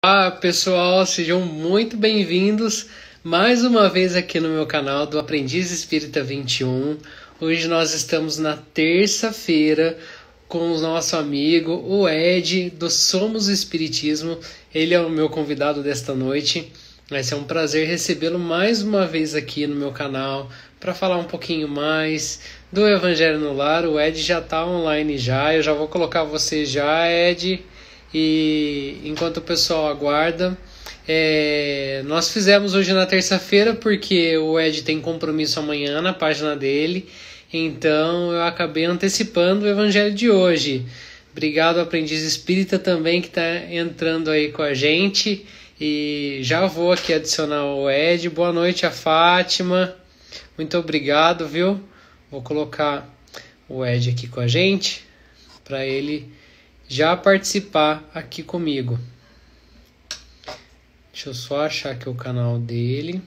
Olá, pessoal, sejam muito bem-vindos mais uma vez aqui no meu canal do Aprendiz Espírita 21. Hoje nós estamos na terça-feira com o nosso amigo, o Ed, do Somos Espiritismo. Ele é o meu convidado desta noite. Vai ser um prazer recebê-lo mais uma vez aqui no meu canal para falar um pouquinho mais do Evangelho no Lar. O Ed já está online já, eu já vou colocar você já, Ed. E enquanto o pessoal aguarda, nós fizemos hoje na terça-feira porque o Ed tem compromisso amanhã na página dele, então eu acabei antecipando o evangelho de hoje. Obrigado, aprendiz espírita, também que está entrando aí com a gente. E já vou aqui adicionar o Ed. Boa noite, a Fátima. Muito obrigado, viu? Vou colocar o Ed aqui com a gente para ele já participar aqui comigo. Deixa eu só achar aqui o canal dele.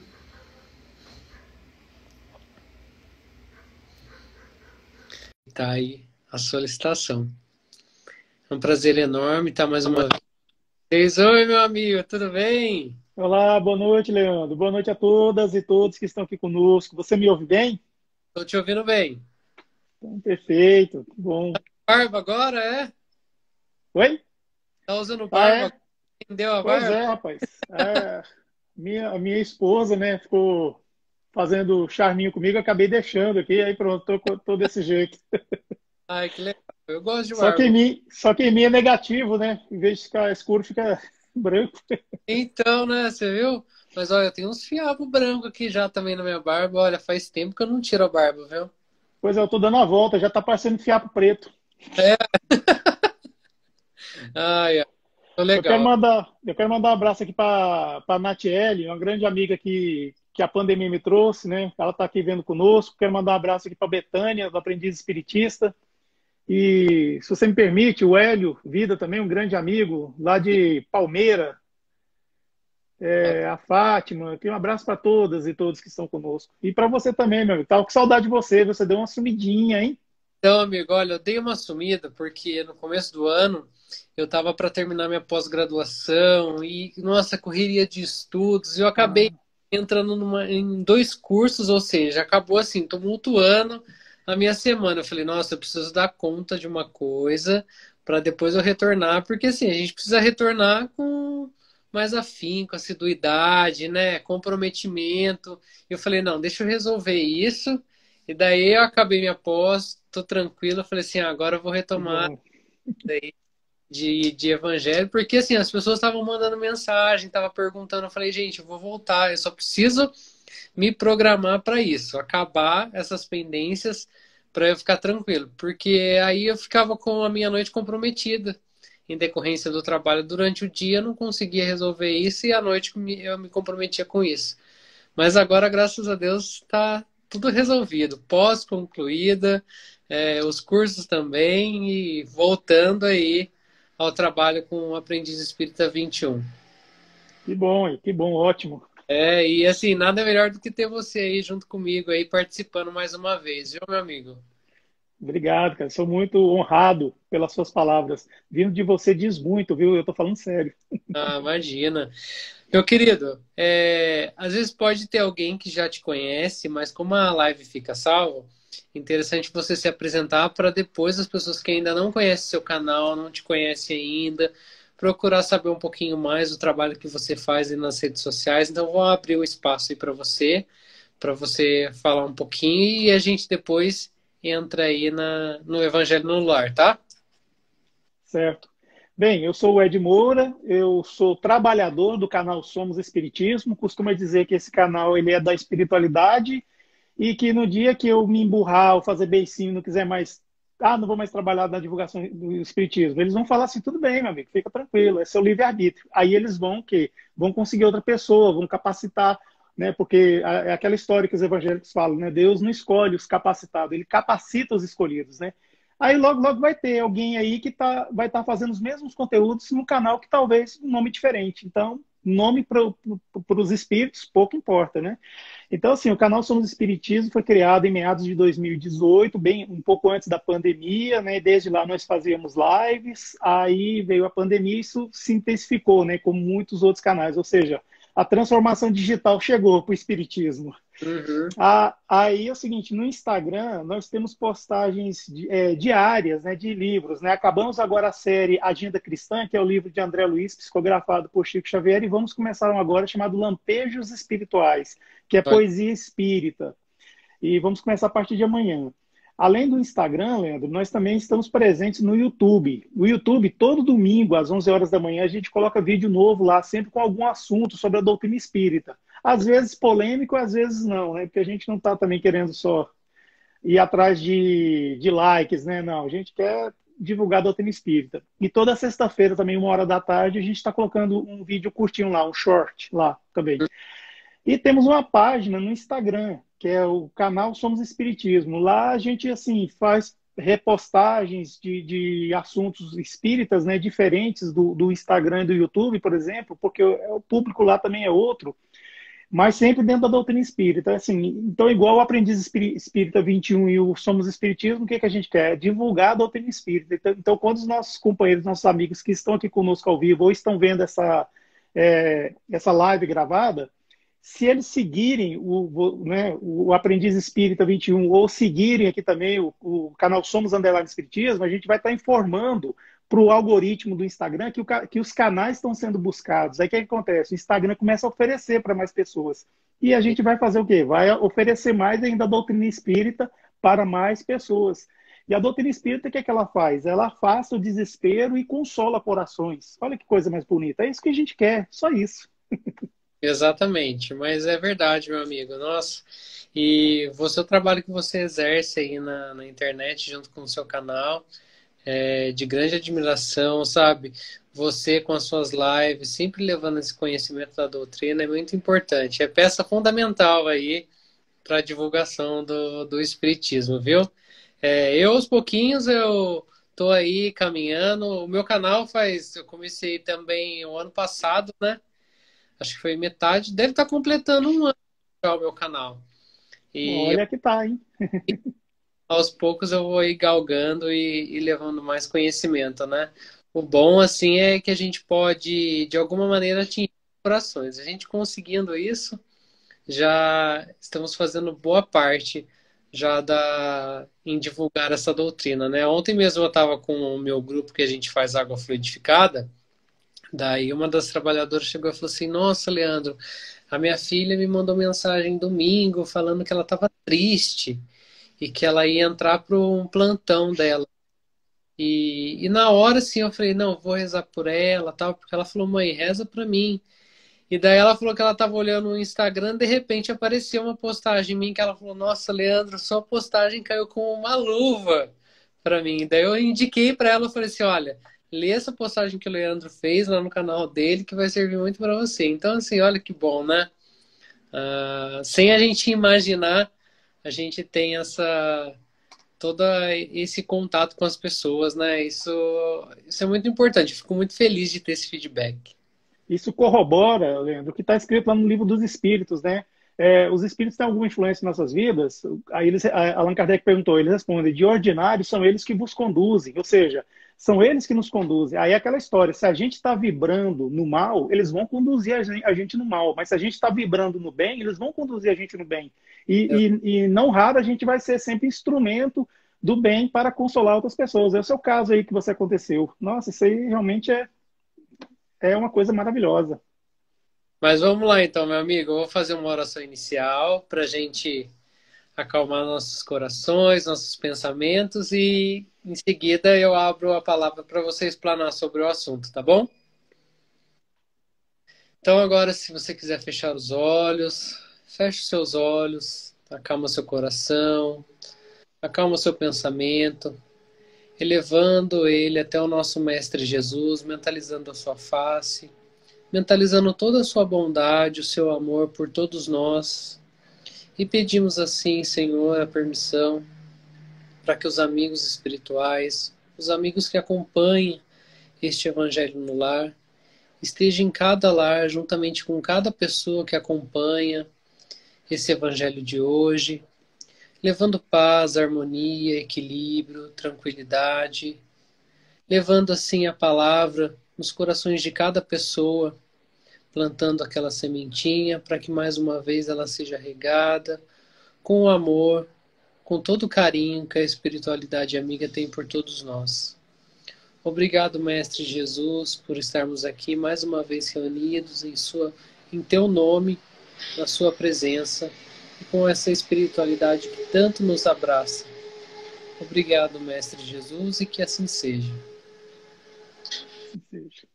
Tá aí a solicitação. É um prazer enorme estar mais uma vez. Oi, meu amigo, tudo bem? Olá, boa noite, Leandro. Boa noite a todas e todos que estão aqui conosco. Você me ouve bem? Tô te ouvindo bem. Então, perfeito, que bom. Barba agora, é? Oi? Tá usando Ah, barba? é? Entendeu a Pois barba? é, rapaz. A minha esposa, né, ficou fazendo charminho comigo, acabei deixando aqui, aí pronto, tô desse jeito. Ai, que legal. Eu gosto de Só que barba. em mim é negativo, né? Em vez de ficar escuro, fica branco. Então, né, você viu? Mas olha, eu tenho uns fiapos brancos aqui já também na minha barba. Olha, faz tempo que eu não tiro a barba, viu? Pois é, eu tô dando a volta, já tá parecendo fiapo preto. É. Ai, ai, tô legal. Eu quero mandar um abraço aqui para a Natiele, uma grande amiga que a pandemia me trouxe, né? Ela está aqui vendo conosco. Quero mandar um abraço aqui para a Betânia, do Aprendiz Espiritista. E, se você me permite, o Hélio Vida também, um grande amigo, lá de Palmeira, a Fátima. Aqui um abraço para todas e todos que estão conosco. E para você também, meu amigo. Tava com saudade de você, você deu uma sumidinha, hein? Então, amigo, olha, eu dei uma sumida porque no começo do ano eu estava para terminar minha pós-graduação e, nossa, correria de estudos, e eu acabei Ah, entrando em dois cursos, ou seja, acabou assim, tumultuando a minha semana. Eu falei, nossa, eu preciso dar conta de uma coisa para depois eu retornar, porque assim, a gente precisa retornar com mais afinco, assiduidade, né, comprometimento. E eu falei, não, deixa eu resolver isso. E daí eu acabei minha pós, tô tranquilo, eu falei assim, agora eu vou que retomar bom. de evangelho, porque assim, as pessoas estavam mandando mensagem, estavam perguntando, eu falei, gente, eu vou voltar, eu só preciso me programar para isso, acabar essas pendências para eu ficar tranquilo, porque aí eu ficava com a minha noite comprometida em decorrência do trabalho durante o dia, eu não conseguia resolver isso e à noite eu me comprometia com isso. Mas agora, graças a Deus, está tudo resolvido. Pós-concluída, os cursos também e voltando aí ao trabalho com o Aprendiz Espírita 21. Que bom, ótimo. E assim, nada melhor do que ter você aí junto comigo aí participando mais uma vez, viu, meu amigo? Obrigado, cara. Sou muito honrado pelas suas palavras. Vindo de você diz muito, viu? Eu tô falando sério. Ah, imagina. Meu querido, às vezes pode ter alguém que já te conhece, mas como a live fica salva, interessante você se apresentar para depois as pessoas que ainda não conhecem seu canal, não te conhecem ainda, procurar saber um pouquinho mais do trabalho que você faz aí nas redes sociais. Então, vou abrir o espaço aí para você falar um pouquinho e a gente depois entra aí no Evangelho no Lar, tá? Certo. Bem, eu sou o Ed Moura, eu sou trabalhador do canal Somos Espiritismo. Costumo dizer que esse canal ele é da espiritualidade e que no dia que eu me emburrar ou fazer beicinho, não quiser mais, não vou mais trabalhar na divulgação do espiritismo, eles vão falar assim, tudo bem, meu amigo, fica tranquilo, é seu livre-arbítrio. Aí eles vão conseguir outra pessoa, vão capacitar, né? Porque é aquela história que os evangélicos falam, né? Deus não escolhe os capacitados, ele capacita os escolhidos, né? Aí logo, logo vai ter alguém aí que vai estar fazendo os mesmos conteúdos no canal que talvez um nome diferente. Então, nome para os espíritos, pouco importa, né? Então, assim, o canal Somos Espiritismo foi criado em meados de 2018, bem um pouco antes da pandemia, né? Desde lá nós fazíamos lives, aí veio a pandemia e isso se intensificou, né? Como muitos outros canais, ou seja, a transformação digital chegou para o Espiritismo. Uhum. Aí é o seguinte, no Instagram nós temos postagens diárias, né, de livros, né? Acabamos agora a série Agenda Cristã, que é o livro de André Luiz, psicografado por Chico Xavier, e vamos começar um agora chamado Lampejos Espirituais, que é poesia espírita. E vamos começar a partir de amanhã. Além do Instagram, Leandro, nós também estamos presentes no YouTube. O YouTube, todo domingo, às 11 horas da manhã, a gente coloca vídeo novo lá, sempre com algum assunto sobre a doutrina espírita. Às vezes polêmico, às vezes não, né? Porque a gente não está também querendo só ir atrás de likes, né? Não, a gente quer divulgar a doutrina espírita. E toda sexta-feira, também, 1 hora da tarde, a gente está colocando um vídeo curtinho lá, um short lá também. E temos uma página no Instagram, que é o canal Somos Espiritismo. Lá a gente, assim, faz repostagens de assuntos espíritas, né, diferentes do Instagram e do YouTube, por exemplo, porque o público lá também é outro, mas sempre dentro da doutrina espírita. Assim, então, igual o Aprendiz Espírita 21 e o Somos Espiritismo, o que a gente quer? Divulgar a doutrina espírita. Então, quando os nossos companheiros, nossos amigos que estão aqui conosco ao vivo ou estão vendo essa live gravada, se eles seguirem o Aprendiz Espírita 21 ou seguirem aqui também o canal Somos Underline Espiritismo, a gente vai estar informando para o algoritmo do Instagram que os canais estão sendo buscados. Aí o que acontece? O Instagram começa a oferecer para mais pessoas. E a gente vai fazer o quê? Vai oferecer mais ainda a doutrina espírita para mais pessoas. E a doutrina espírita, o que ela faz? Ela afasta o desespero e consola corações. Olha que coisa mais bonita. É isso que a gente quer, só isso. Exatamente, mas é verdade, meu amigo. Nossa, e o trabalho que você exerce aí na internet junto com o seu canal é de grande admiração, sabe? Você com as suas lives, sempre levando esse conhecimento da doutrina é muito importante. É peça fundamental aí para a divulgação do Espiritismo, viu? Eu, aos pouquinhos, eu tô aí caminhando. O meu canal eu comecei também o ano passado, né? Acho que foi metade, deve estar completando um ano já o meu canal. E Olha que tá, hein? aos poucos eu vou ir galgando e levando mais conhecimento, né? O bom, assim, é que a gente pode, de alguma maneira, atingir corações. A gente conseguindo isso, já estamos fazendo boa parte já em divulgar essa doutrina, né? Ontem mesmo eu estava com o meu grupo que a gente faz água fluidificada. Daí uma das trabalhadoras chegou e falou assim: Nossa, Leandro, a minha filha me mandou mensagem domingo falando que ela estava triste e que ela ia entrar para um plantão dela. E na hora, assim, eu falei: Não, vou rezar por ela, tal, porque ela falou: Mãe, reza para mim. E daí ela falou que ela estava olhando no Instagram, de repente apareceu uma postagem em mim que ela falou: Nossa, Leandro, sua postagem caiu com uma luva para mim. Daí eu indiquei para ela, eu falei assim: Olha, lê essa postagem que o Leandro fez lá no canal dele, que vai servir muito para você. Então, assim, olha que bom, né? Sem a gente imaginar, a gente tem todo esse contato com as pessoas, né? Isso é muito importante. Eu fico muito feliz de ter esse feedback. Isso corrobora, Leandro, o que está escrito lá no Livro dos Espíritos, né? Os espíritos têm alguma influência em nossas vidas? Aí Allan Kardec perguntou, ele responde: de ordinário são eles que vos conduzem, ou seja, são eles que nos conduzem. Aí é aquela história, se a gente está vibrando no mal, eles vão conduzir a gente no mal, mas se a gente está vibrando no bem, eles vão conduzir a gente no bem. E não raro a gente vai ser sempre instrumento do bem para consolar outras pessoas. É o seu caso aí que você aconteceu. Nossa, isso aí realmente é uma coisa maravilhosa. Mas vamos lá então, meu amigo. Eu vou fazer uma oração inicial para a gente acalmar nossos corações, nossos pensamentos e em seguida eu abro a palavra para você explanar sobre o assunto, tá bom? Então agora, se você quiser fechar os olhos, feche os seus olhos, acalma seu coração, acalma seu pensamento, elevando ele até o nosso Mestre Jesus, mentalizando a sua face, mentalizando toda a sua bondade, o seu amor por todos nós. E pedimos assim, Senhor, a permissão para que os amigos espirituais, os amigos que acompanham este Evangelho no Lar, esteja em cada lar, juntamente com cada pessoa que acompanha esse evangelho de hoje, levando paz, harmonia, equilíbrio, tranquilidade, levando assim a palavra nos corações de cada pessoa, plantando aquela sementinha para que mais uma vez ela seja regada com o amor, com todo o carinho que a espiritualidade amiga tem por todos nós. Obrigado, Mestre Jesus, por estarmos aqui mais uma vez reunidos em teu nome, na sua presença e com essa espiritualidade que tanto nos abraça. Obrigado, Mestre Jesus, e que assim seja. Assim seja.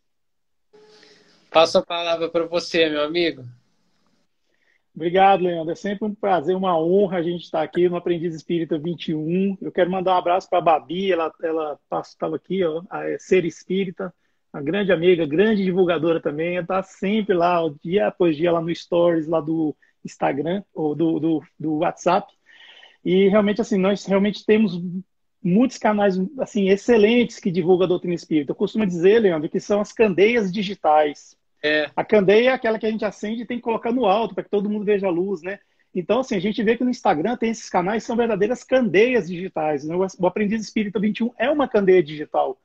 Passo a palavra para você, meu amigo. Obrigado, Leandro. É sempre um prazer, uma honra a gente estar aqui no Aprendiz Espírita 21. Eu quero mandar um abraço para a Babi, ela estava aqui, ó, a Ser Espírita, uma grande amiga, grande divulgadora também. Ela está sempre lá, dia após dia, lá no Stories, lá do Instagram, ou do WhatsApp. E realmente, assim, nós realmente temos muitos canais assim, excelentes que divulgam a doutrina espírita. Eu costumo dizer, Leandro, que são as candeias digitais. A candeia é aquela que a gente acende e tem que colocar no alto para que todo mundo veja a luz, né? Então, assim, a gente vê que no Instagram tem esses canais que são verdadeiras candeias digitais, né? O Aprendiz Espírita 21 é uma candeia digital.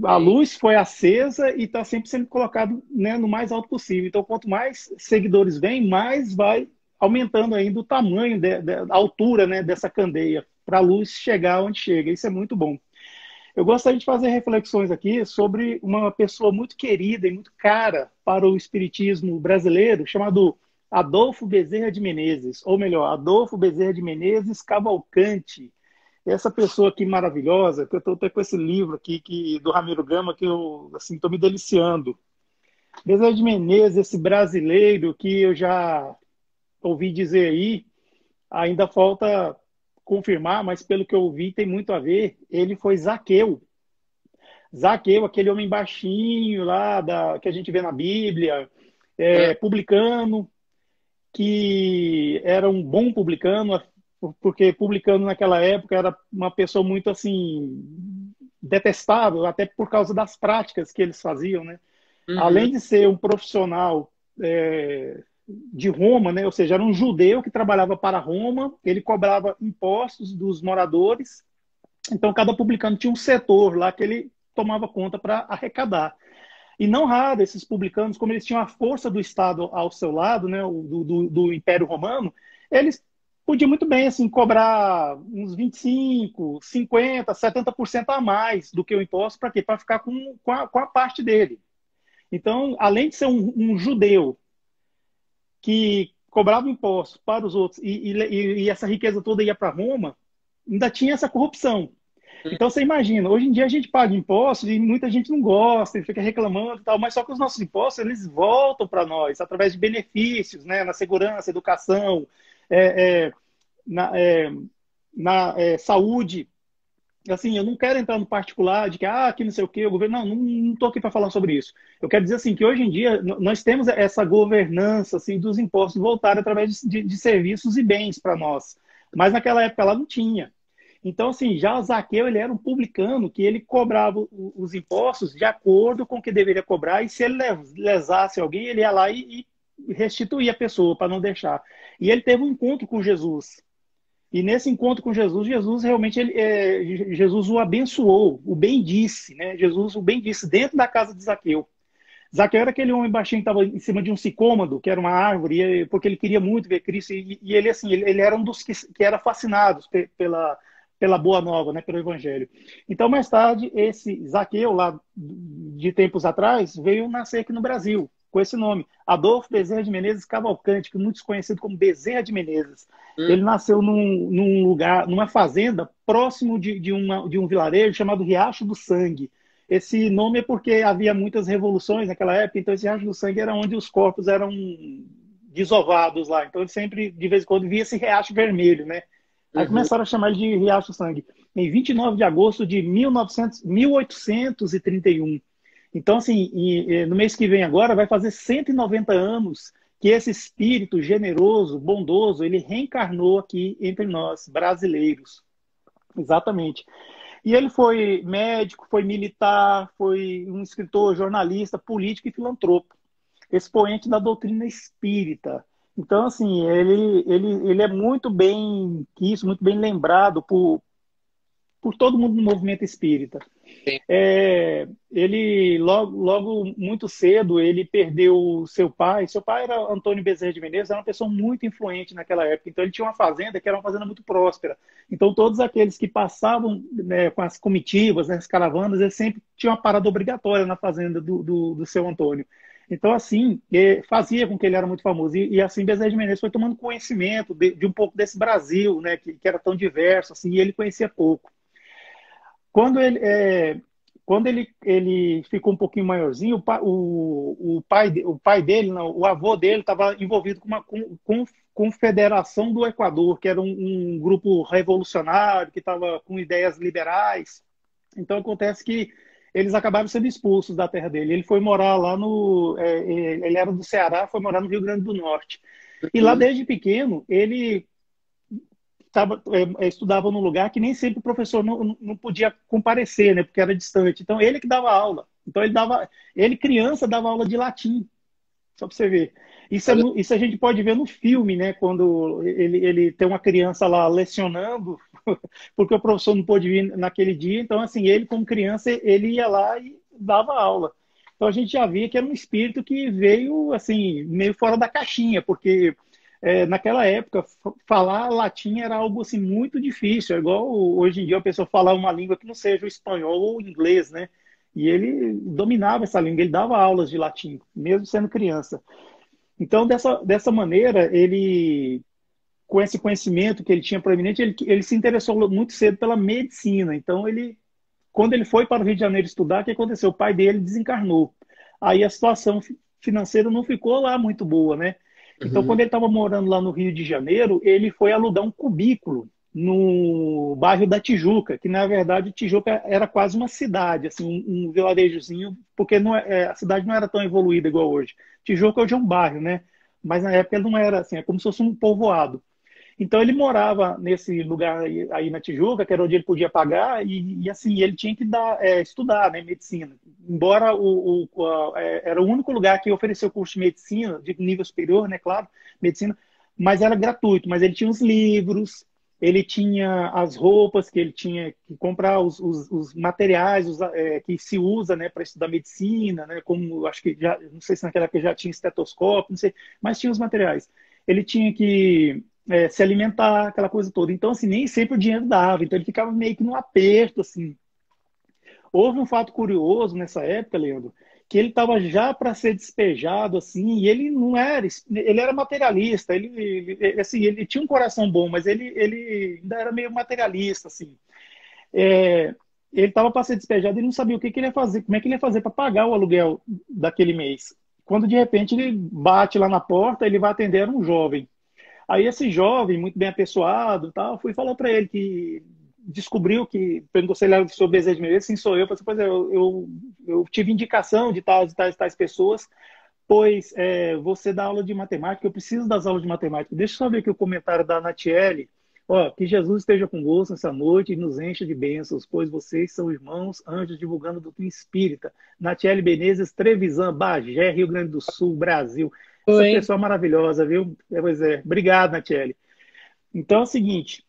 A luz foi acesa e está sempre sendo colocado, né, no mais alto possível. Então, quanto mais seguidores vêm, mais vai aumentando ainda o tamanho, a altura, né, dessa candeia, para a luz chegar onde chega. Isso é muito bom. Eu gostaria de fazer reflexões aqui sobre uma pessoa muito querida e muito cara para o espiritismo brasileiro, chamado Adolfo Bezerra de Menezes, ou melhor, Adolfo Bezerra de Menezes Cavalcante. Essa pessoa aqui maravilhosa, que eu estou até com esse livro aqui do Ramiro Gama, que eu assim, estou me deliciando. Bezerra de Menezes, esse brasileiro que eu já ouvi dizer aí, ainda falta confirmar, mas pelo que eu ouvi tem muito a ver, ele foi Zaqueu. Zaqueu, aquele homem baixinho lá que a gente vê na Bíblia, publicano, que era um bom publicano, porque publicano naquela época era uma pessoa muito assim detestável, até por causa das práticas que eles faziam, né? Além de ser um profissional de Roma, né? Ou seja, era um judeu que trabalhava para Roma, ele cobrava impostos dos moradores, então cada publicano tinha um setor lá que ele tomava conta para arrecadar. E não raro, esses publicanos, como eles tinham a força do Estado ao seu lado, né, do Império Romano, eles podiam muito bem assim, cobrar uns 25, 50, 70% a mais do que o imposto, para quê? Para ficar com a parte dele. Então, além de ser um judeu que cobrava impostos para os outros e essa riqueza toda ia para Roma, ainda tinha essa corrupção. Então você imagina, hoje em dia a gente paga impostos e muita gente não gosta, e fica reclamando e tal, mas só que os nossos impostos eles voltam para nós através de benefícios, né, na segurança, educação, na saúde. Assim, eu não quero entrar no particular de que não sei o que, o governo, não estou aqui para falar sobre isso. Eu quero dizer assim que hoje em dia nós temos essa governança assim dos impostos voltar através de serviços e bens para nós, mas naquela época ela não tinha. Então, assim, já o Zaqueu, ele era um publicano que ele cobrava os impostos de acordo com o que deveria cobrar, e se ele lesasse alguém, ele ia lá e restituía a pessoa para não deixar. E ele teve um encontro com Jesus. E nesse encontro com Jesus, Jesus realmente Jesus o abençoou, o bendisse, né? Jesus o bendisse dentro da casa de Zaqueu. Zaqueu era aquele homem baixinho que estava em cima de um sicômoro, que era uma árvore, porque ele queria muito ver Cristo, e ele, assim, ele era um dos que era fascinados pela boa nova, né, pelo evangelho. Então, mais tarde, esse Zaqueu, lá de tempos atrás, veio nascer aqui no Brasil, com esse nome, Adolfo Bezerra de Menezes Cavalcante, que é muito conhecido como Bezerra de Menezes. Ele nasceu num lugar, numa fazenda, próximo de um vilarejo chamado Riacho do Sangue. Esse nome é porque havia muitas revoluções naquela época, então esse Riacho do Sangue era onde os corpos eram desovados lá. Então ele sempre, de vez em quando, via esse riacho vermelho, né? Aí começaram a chamar ele de Riacho do Sangue. Em 29 de agosto de 1831. Então, assim, no mês que vem agora, vai fazer 190 anos que esse espírito generoso, bondoso, ele reencarnou aqui entre nós, brasileiros. Exatamente. E ele foi médico, foi militar, foi um escritor, jornalista, político e filantropo, expoente da doutrina espírita. Então, assim, ele é muito bem quisto, muito bem lembrado por todo mundo no movimento espírita. Ele, logo muito cedo, ele perdeu seu pai. Seu pai era Antônio Bezerra de Menezes, era uma pessoa muito influente naquela época. Então, ele tinha uma fazenda que era uma fazenda muito próspera. Então, todos aqueles que passavam, né, com as comitivas, né, as caravanas, eles sempre tinham uma parada obrigatória na fazenda do seu Antônio. Então, assim, fazia com que ele era muito famoso. E assim, Bezerra de Menezes foi tomando conhecimento de um pouco desse Brasil, né, que era tão diverso, assim, e ele conhecia pouco. Quando ele ficou um pouquinho maiorzinho, o pai dele, não, o avô dele estava envolvido com uma confederação do Equador, que era um grupo revolucionário, que estava com ideias liberais. Então acontece que eles acabaram sendo expulsos da terra dele. Ele foi morar lá ele era do Ceará, foi morar no Rio Grande do Norte. E lá Uhum. desde pequeno, ele estudava num lugar que nem sempre o professor não podia comparecer, né, porque era distante. Então, ele que dava aula. Então, ele criança, dava aula de latim, só para você ver. Olha, Isso a gente pode ver no filme, né, quando ele tem uma criança lá lecionando, porque o professor não pôde vir naquele dia. Então, assim, ele, como criança, ele ia lá e dava aula. Então, a gente já via que era um espírito que veio, assim, meio fora da caixinha, porque naquela época, falar latim era algo assim muito difícil. É igual hoje em dia a pessoa falar uma língua que não seja o espanhol ou o inglês, né? E ele dominava essa língua, ele dava aulas de latim, mesmo sendo criança. Então, dessa maneira, ele, com esse conhecimento que ele tinha proeminente, ele se interessou muito cedo pela medicina. Então, quando ele foi para o Rio de Janeiro estudar, o que aconteceu? O pai dele desencarnou. Aí a situação financeira não ficou lá muito boa, né? Então, uhum. quando ele estava morando lá no Rio de Janeiro, ele foi alugar um cubículo no bairro da Tijuca, que na verdade Tijuca era quase uma cidade, assim, um vilarejozinho, porque a cidade não era tão evoluída igual hoje. Tijuca hoje é um bairro, né? Mas na época ele não era assim, é como se fosse um povoado. Então ele morava nesse lugar aí na Tijuca, que era onde ele podia pagar, e assim, ele tinha que estudar, né, medicina. Embora era o único lugar que ofereceu curso de medicina, de nível superior, né, claro, medicina, mas era gratuito. Mas ele tinha os livros, ele tinha as roupas que ele tinha que comprar, os materiais que se usa, né, para estudar medicina, né, como acho que já, não sei se naquela época já tinha estetoscópio, não sei, mas tinha os materiais. Ele tinha que se alimentar, aquela coisa toda. Então, assim, nem sempre o dinheiro dava. Então, ele ficava meio que num aperto, assim. Houve um fato curioso nessa época, Leandro, que ele estava já para ser despejado, assim, e ele não era, ele era materialista, assim, ele tinha um coração bom, mas ele ainda era meio materialista, assim. É, ele estava para ser despejado e não sabia o que ele ia fazer, como é que ele ia fazer para pagar o aluguel daquele mês. Quando de repente ele bate lá na porta, ele vai atender era um jovem. Aí esse jovem, muito bem apessoado, tal, fui falar para ele que descobriu que, perguntou se ele era sobre desejo de Menezes, sim, sou eu. Falei, pois é, eu tive indicação de tais pessoas, pois você dá aula de matemática, eu preciso das aulas de matemática. Deixa eu só ver aqui o comentário da Natiele. Ó, que Jesus esteja convosco essa noite e nos encha de bênçãos, pois vocês são irmãos, anjos divulgando a doutrina espírita. Natiele Benezes, Trevisan, Bagé, Rio Grande do Sul, Brasil. Essa Oi. pessoa maravilhosa, viu? Pois é. Obrigado, Natiele. Então é o seguinte,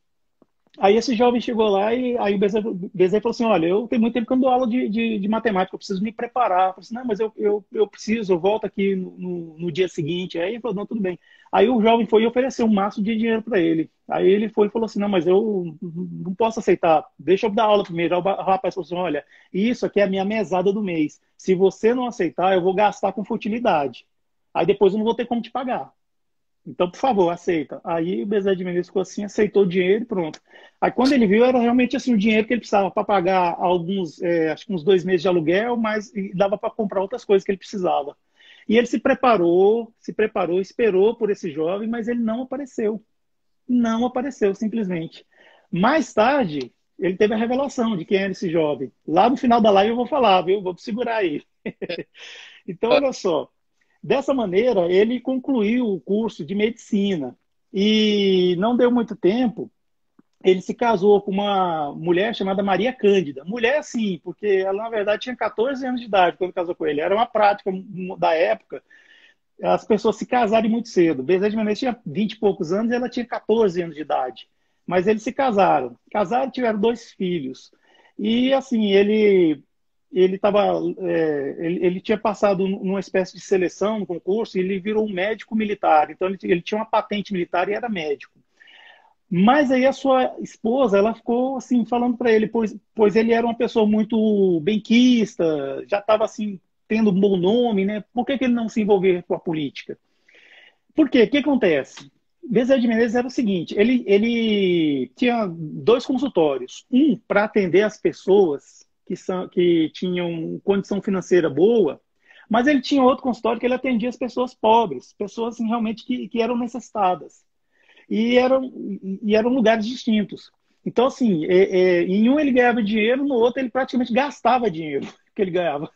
aí esse jovem chegou lá e aí o Bezerra falou assim, olha, eu tenho muito tempo que eu não dou aula de matemática, eu preciso me preparar. Eu falei assim, não, mas eu preciso, eu volto aqui no dia seguinte. Aí ele falou, não, tudo bem. Aí o jovem foi e ofereceu um maço de dinheiro para ele. Aí ele foi e falou assim, não, mas eu não posso aceitar, deixa eu dar aula primeiro. Aí o rapaz falou assim, olha, isso aqui é a minha mesada do mês. Se você não aceitar, eu vou gastar com futilidade. Aí depois eu não vou ter como te pagar. Então, por favor, aceita. Aí o Bezerra de Menezes ficou assim, aceitou o dinheiro e pronto. Aí quando ele viu, era realmente assim, o dinheiro que ele precisava para pagar acho que uns 2 meses de aluguel, mas dava para comprar outras coisas que ele precisava. E ele se preparou, esperou por esse jovem, mas ele não apareceu. Não apareceu, simplesmente. Mais tarde, ele teve a revelação de quem era esse jovem. Lá no final da live eu vou falar, viu? Vou segurar aí. Então, olha só. Dessa maneira, ele concluiu o curso de medicina. E não deu muito tempo, ele se casou com uma mulher chamada Maria Cândida. Mulher, sim, porque ela, na verdade, tinha 14 anos de idade quando casou com ele. Era uma prática da época, as pessoas se casarem muito cedo. Bezerra de Menezes tinha 20 e poucos anos e ela tinha 14 anos de idade. Mas eles se casaram. Casaram, tiveram 2 filhos. E, assim, ele tinha passado numa espécie de seleção, no concurso, e ele virou um médico militar. Então, ele tinha uma patente militar e era médico. Mas aí a sua esposa, ela ficou assim, falando para ele, pois ele era uma pessoa muito benquista, já estava assim, tendo um bom nome, né? Por que ele não se envolver com a política? Por quê? O que acontece? Bezerra de Menezes era o seguinte, ele tinha 2 consultórios, um para atender as pessoas que tinham condição financeira boa, mas ele tinha outro consultório que ele atendia as pessoas pobres, pessoas assim, realmente que eram necessitadas e eram lugares distintos. Então, assim, em um ele ganhava dinheiro, no outro ele praticamente gastava dinheiro que ele ganhava.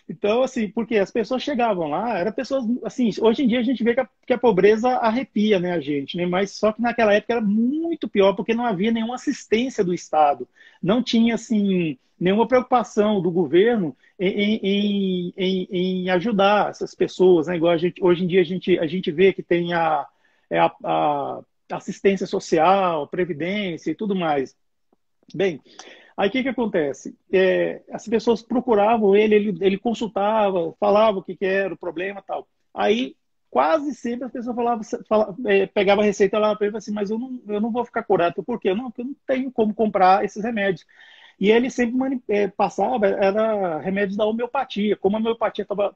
Então, assim, porque as pessoas chegavam lá, eram pessoas, assim, hoje em dia a gente vê que a pobreza arrepia, né, a gente, né? Mas só que naquela época era muito pior, porque não havia nenhuma assistência do Estado. Não tinha, assim, nenhuma preocupação do governo em ajudar essas pessoas, né? Igual hoje em dia a gente vê que tem a assistência social, previdência e tudo mais. Bem, aí o que acontece? As pessoas procuravam ele consultava, falava o que era o problema e tal. Aí quase sempre as pessoas pegava a receita lá para ele assim, mas eu não vou ficar curado. Por quê? Não, porque eu não tenho como comprar esses remédios. E ele sempre passava, era remédios da homeopatia. Como a homeopatia estava,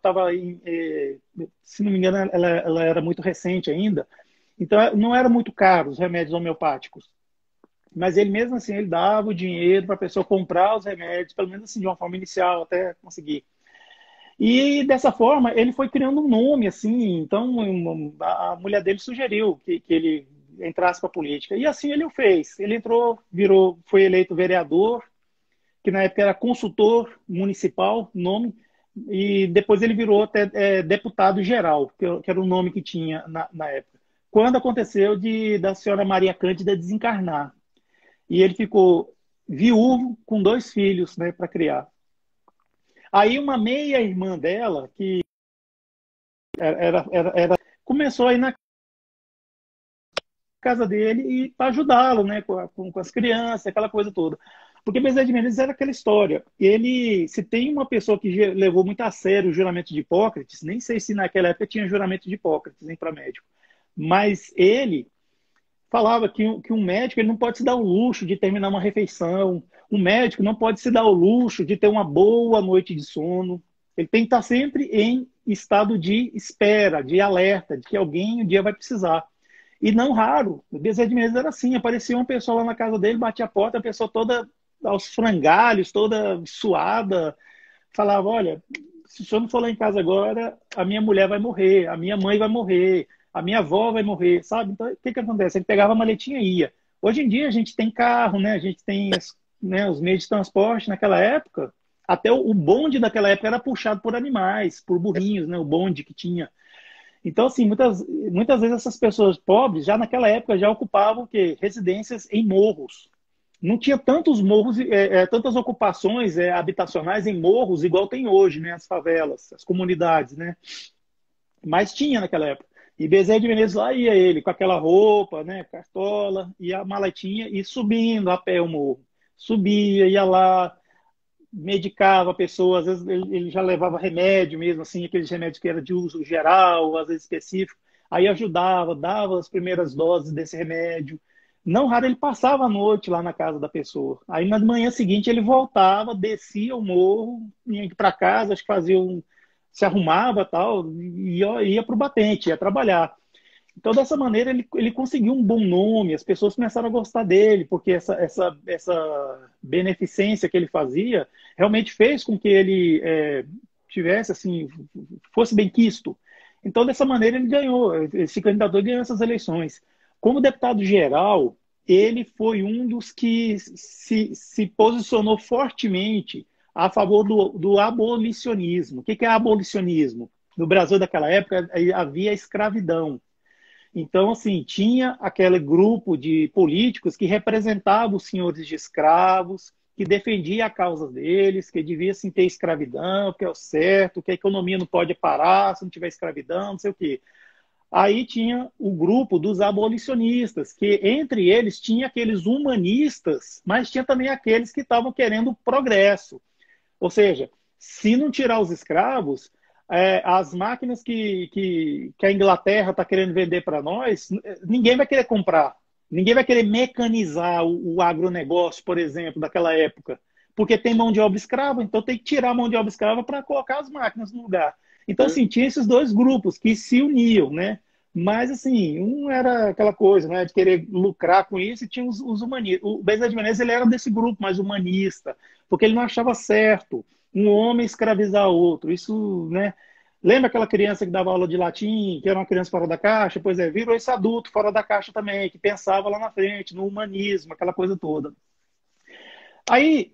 se não me engano, ela era muito recente ainda, então não era muito caro os remédios homeopáticos. Mas ele mesmo assim, ele dava o dinheiro para a pessoa comprar os remédios, pelo menos assim, de uma forma inicial, até conseguir. E dessa forma, ele foi criando um nome, assim, então a mulher dele sugeriu que ele entrasse para a política. E assim ele o fez. Ele entrou, foi eleito vereador, que na época era consultor municipal, nome, e depois ele virou até deputado geral, que era o nome que tinha na época. Quando aconteceu da senhora Maria Cândida desencarnar. E ele ficou viúvo com 2 filhos, né, para criar. Aí uma meia-irmã dela, que começou a ir na casa dele e para ajudá-lo, né, com as crianças, aquela coisa toda. Porque Bezerra de Menezes era aquela história. Se tem uma pessoa que levou muito a sério o juramento de Hipócrates, nem sei se naquela época tinha juramento de Hipócrates, nem para médico, mas ele falava que um médico ele não pode se dar o luxo de terminar uma refeição, um médico não pode se dar o luxo de ter uma boa noite de sono. Ele tem que estar sempre em estado de espera, de alerta, de que alguém um dia vai precisar. E não raro, o Bezerra de Menezes era assim, aparecia uma pessoa lá na casa dele, batia a porta, a pessoa toda aos frangalhos, toda suada, falava, olha, se o senhor não for lá em casa agora, a minha mulher vai morrer, a minha mãe vai morrer, a minha avó vai morrer, sabe? Então, o que acontece? Ele pegava a maletinha e ia. Hoje em dia a gente tem carro, né? A gente tem né, os meios de transporte. Naquela época, até o bonde daquela época era puxado por animais, por burrinhos, né? O bonde que tinha. Então, assim, muitas vezes essas pessoas pobres, já naquela época, já ocupavam o quê? Residências em morros. Não tinha tantos morros, tantas ocupações habitacionais em morros igual tem hoje, né? As favelas, as comunidades, né? Mas tinha naquela época. E Bezerra de Menezes lá ia ele, com aquela roupa, né? Cartola, e a maletinha, e subindo a pé o morro. Subia, ia lá, medicava a pessoa, às vezes ele já levava remédio mesmo, assim, aqueles remédios que era de uso geral, às vezes específico. Aí ajudava, dava as primeiras doses desse remédio. Não raro ele passava a noite lá na casa da pessoa. Aí na manhã seguinte ele voltava, descia o morro, ia para casa, acho que se arrumava tal, e ia para o batente, ia trabalhar. Então, dessa maneira, ele conseguiu um bom nome, as pessoas começaram a gostar dele, porque essa beneficência que ele fazia realmente fez com que ele tivesse, assim, fosse bem quisto. Então, dessa maneira, ele ganhou, ele se candidatou e ganhou essas eleições. Como deputado geral, ele foi um dos que se posicionou fortemente a favor do abolicionismo. O que é abolicionismo? No Brasil daquela época havia escravidão. Então, assim, tinha aquele grupo de políticos que representavam os senhores de escravos, que defendia a causa deles, que devia sim ter escravidão, que é o certo, que a economia não pode parar se não tiver escravidão, não sei o quê. Aí tinha o grupo dos abolicionistas, que entre eles tinha aqueles humanistas, mas tinha também aqueles que estavam querendo progresso. Ou seja, se não tirar os escravos, as máquinas que a Inglaterra está querendo vender para nós, ninguém vai querer comprar. Ninguém vai querer mecanizar o agronegócio, por exemplo, daquela época. Porque tem mão de obra escrava, então tem que tirar a mão de obra escrava para colocar as máquinas no lugar. Então, assim, tinha esses dois grupos que se uniam, né? Mas, assim, um era aquela coisa, né, de querer lucrar com isso, e tinha os humanistas. O Bezerra de Menezes, ele era desse grupo mais humanista, porque ele não achava certo um homem escravizar outro. Isso, né? Lembra aquela criança que dava aula de latim, que era uma criança fora da caixa? Pois é, virou esse adulto fora da caixa também, que pensava lá na frente, no humanismo, aquela coisa toda. Aí,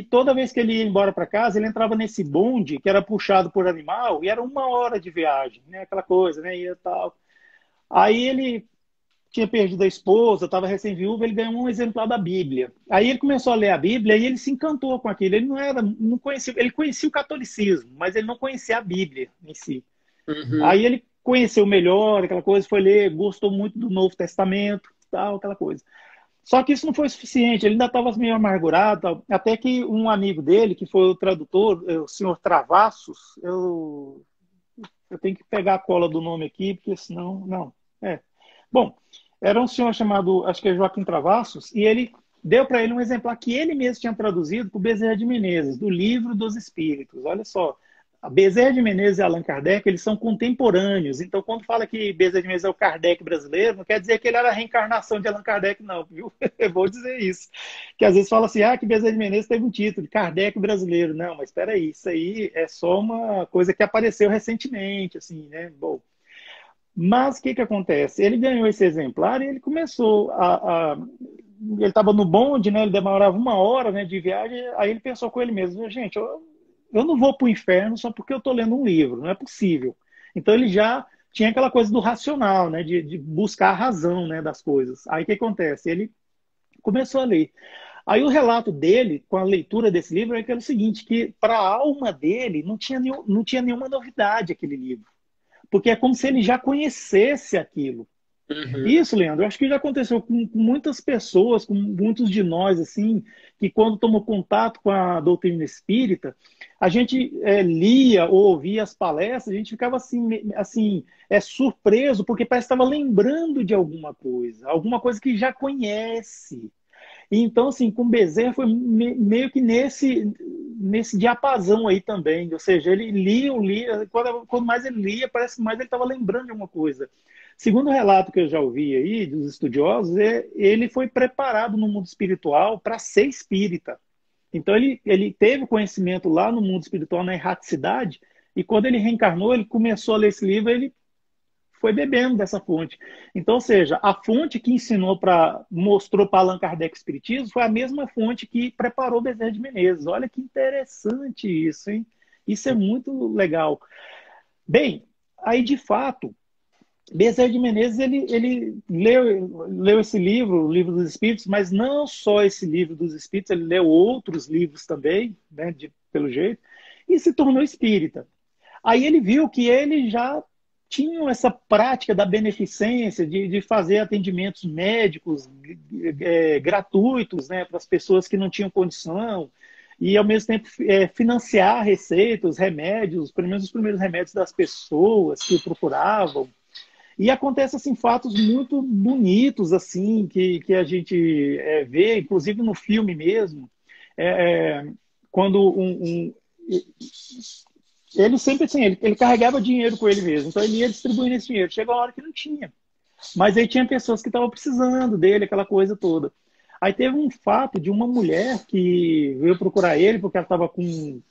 toda vez que ele ia embora para casa, ele entrava nesse bonde que era puxado por animal, e era 1 hora de viagem, né? Aquela coisa, né? E tal. Aí ele tinha perdido a esposa, estava recém-viúvo, ele ganhou um exemplar da Bíblia. Aí ele começou a ler a Bíblia e ele se encantou com aquilo. Ele não conhecia, ele conhecia o catolicismo, mas ele não conhecia a Bíblia em si. Uhum. Aí ele conheceu melhor aquela coisa, foi ler, gostou muito do Novo Testamento, tal, aquela coisa. Só que isso não foi suficiente, ele ainda estava meio amargurado, tal, até que um amigo dele, que foi o tradutor, o senhor Travassos, eu tenho que pegar a cola do nome aqui, porque senão, não. Bom, era um senhor chamado, acho que é Joaquim Travassos, e ele deu para ele um exemplar que ele mesmo tinha traduzido para o Bezerra de Menezes, do Livro dos Espíritos. Olha só, a Bezerra de Menezes e Allan Kardec, eles são contemporâneos. Então, quando fala que Bezerra de Menezes é o Kardec brasileiro, não quer dizer que ele era a reencarnação de Allan Kardec, não, viu? Eu vou dizer isso. Que às vezes fala assim, que Bezerra de Menezes teve um título, Kardec brasileiro. Não, mas espera aí, isso aí é só uma coisa que apareceu recentemente, assim, né? Bom, mas o que acontece? Ele ganhou esse exemplar e ele começou ele estava no bonde, né? Ele demorava 1 hora, né, de viagem. Aí ele pensou com ele mesmo: gente, eu não vou para o inferno só porque eu estou lendo um livro, não é possível. Então ele já tinha aquela coisa do racional, né, de buscar a razão, né, das coisas. Aí o que acontece? Ele começou a ler. Aí o relato dele, com a leitura desse livro, é que era o seguinte, que para a alma dele não tinha nenhuma novidade aquele livro. Porque é como se ele já conhecesse aquilo. Uhum. Isso, Leandro, eu acho que já aconteceu com muitas pessoas, com muitos de nós, assim, que quando tomou contato com a doutrina espírita, a gente lia ou ouvia as palestras, a gente ficava assim, surpreso, porque parece que estava lembrando de alguma coisa que já conhece. E então, assim, com Bezerra foi meio que nesse diapasão aí também. Ou seja, ele lia, quando mais ele lia, parece que mais ele estava lembrando de alguma coisa. Segundo o relato que eu já ouvi aí dos estudiosos, ele foi preparado no mundo espiritual para ser espírita. Então, ele teve conhecimento lá no mundo espiritual, na erraticidade, e quando ele reencarnou, ele começou a ler esse livro, ele foi bebendo dessa fonte. Então, ou seja, a fonte que mostrou para Allan Kardec o Espiritismo foi a mesma fonte que preparou Bezerra de Menezes. Olha que interessante isso, hein? Isso é muito legal. Bem, aí de fato, Bezerra de Menezes ele leu esse livro, o Livro dos Espíritos, mas não só esse Livro dos Espíritos, ele leu outros livros também, né, pelo jeito, e se tornou espírita. Aí ele viu que ele já tinham essa prática da beneficência, de fazer atendimentos médicos gratuitos, né, para as pessoas que não tinham condição, e ao mesmo tempo financiar receitas, remédios, pelo menos os primeiros remédios das pessoas que o procuravam. E acontece assim, fatos muito bonitos assim que a gente vê, inclusive no filme mesmo, quando ele sempre assim, ele carregava dinheiro com ele mesmo, então ele ia distribuindo esse dinheiro. Chegou a hora que não tinha, mas aí tinha pessoas que estavam precisando dele, aquela coisa toda. Aí teve um fato de uma mulher que veio procurar ele porque ela estava com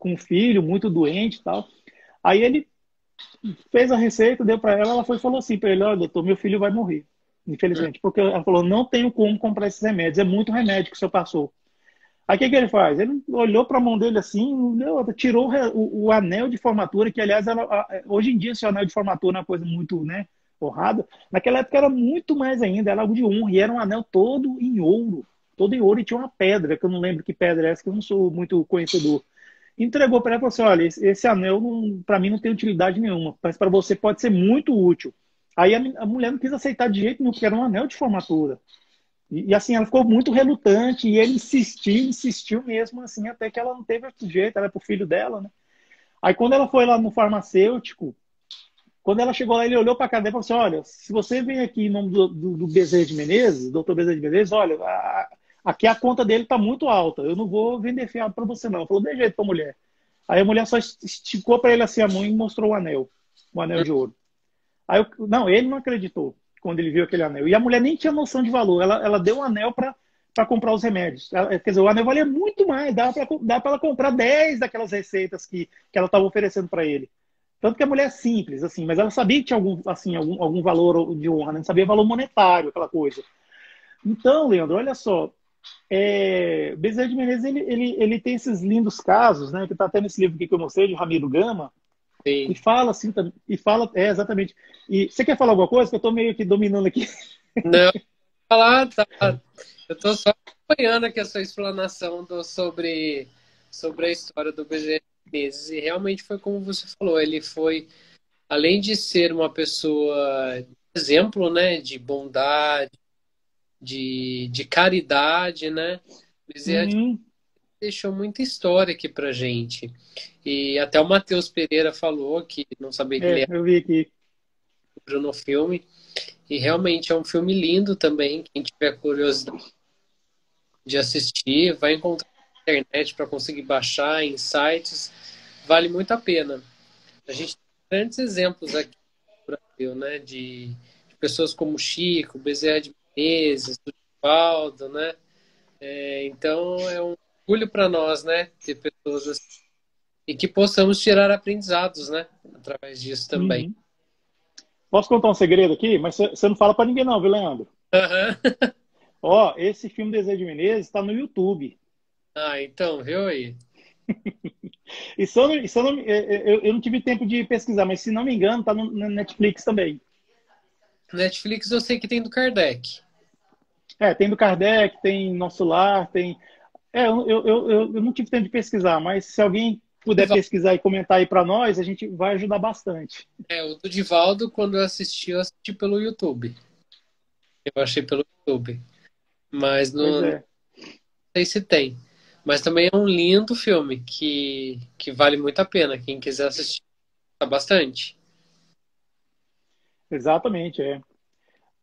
um filho muito doente e tal. Aí ele fez a receita, deu para ela foi e falou assim para ele: olha, doutor, meu filho vai morrer, infelizmente, porque ela falou: não tenho como comprar esses remédios, é muito remédio que o senhor passou. Aí o que que ele faz? Ele olhou para a mão dele assim, tirou o anel de formatura, que aliás, hoje em dia esse anel de formatura é uma coisa muito, né, honrada. Naquela época era muito mais ainda, era algo de honra, e era um anel todo em ouro, e tinha uma pedra, que eu não lembro que pedra é essa, que eu não sou muito conhecedor. Entregou para ela e falou assim: olha, esse anel para mim não tem utilidade nenhuma, mas para você pode ser muito útil. Aí a mulher não quis aceitar de jeito nenhum, porque era um anel de formatura. E assim, ela ficou muito relutante e ele insistiu mesmo assim, até que ela não teve outro jeito, era pro filho dela, né? Aí quando ela foi lá no farmacêutico, quando ela chegou lá, ele olhou para a cara dela e falou assim: olha, se você vem aqui em nome do Bezerra de Menezes, doutor Bezerra de Menezes, olha, aqui a conta dele está muito alta, eu não vou vender fiado para você não. Ela falou: de jeito para a mulher. Aí a mulher só esticou para ele assim a mão e mostrou o anel de ouro. Aí não, ele não acreditou quando ele viu aquele anel. E a mulher nem tinha noção de valor. Ela deu o anel para comprar os remédios. Quer dizer, o anel valia muito mais. Dá para ela comprar 10 daquelas receitas que ela estava oferecendo para ele. Tanto que a mulher é simples, assim, mas ela sabia que tinha algum valor de honra, né? Não sabia valor monetário, aquela coisa. Então, Leandro, olha só. Bezerra de Menezes ele tem esses lindos casos, né? Que está até nesse livro aqui que eu mostrei, de Ramiro Gama. E Sim. fala assim, e fala, exatamente. E você quer falar alguma coisa? Que eu tô meio que dominando aqui. Não, falar, tá. Eu tô só acompanhando aqui a sua explanação sobre a história do Bezerra de Menezes. E realmente foi como você falou, ele foi, além de ser uma pessoa exemplo, né, de bondade, de caridade, né? Bezerra de Uhum. deixou muita história aqui pra gente. E até o Matheus Pereira falou que não sabia que ele era Eu vi aqui. no filme. E realmente é um filme lindo também. Quem tiver curiosidade de assistir, vai encontrar na internet para conseguir baixar em sites. Vale muito a pena. A gente tem grandes exemplos aqui no Brasil, né? De pessoas como Chico, Bezerra de Menezes, Divaldo, né? Então é um orgulho para nós, né? Ter pessoas assim, e que possamos tirar aprendizados, né? Através disso também. Uhum. Posso contar um segredo aqui? Mas você não fala para ninguém não, viu, Leandro? Aham. Ó, esse filme Desejo de Menezes está no YouTube. Ah, então, viu aí? E se eu, não, eu não tive tempo de pesquisar, mas se não me engano, tá no Netflix também. Netflix eu sei que tem do Kardec. Tem do Kardec, tem Nosso Lar, tem. Eu não tive tempo de pesquisar, mas se alguém puder Divaldo. pesquisar e comentar aí para nós, a gente vai ajudar bastante. O do Divaldo, quando eu assisti pelo YouTube. Eu achei pelo YouTube. Mas Pois não é. sei se tem. Mas também é um lindo filme que vale muito a pena. Quem quiser assistir, tá bastante. Exatamente, é.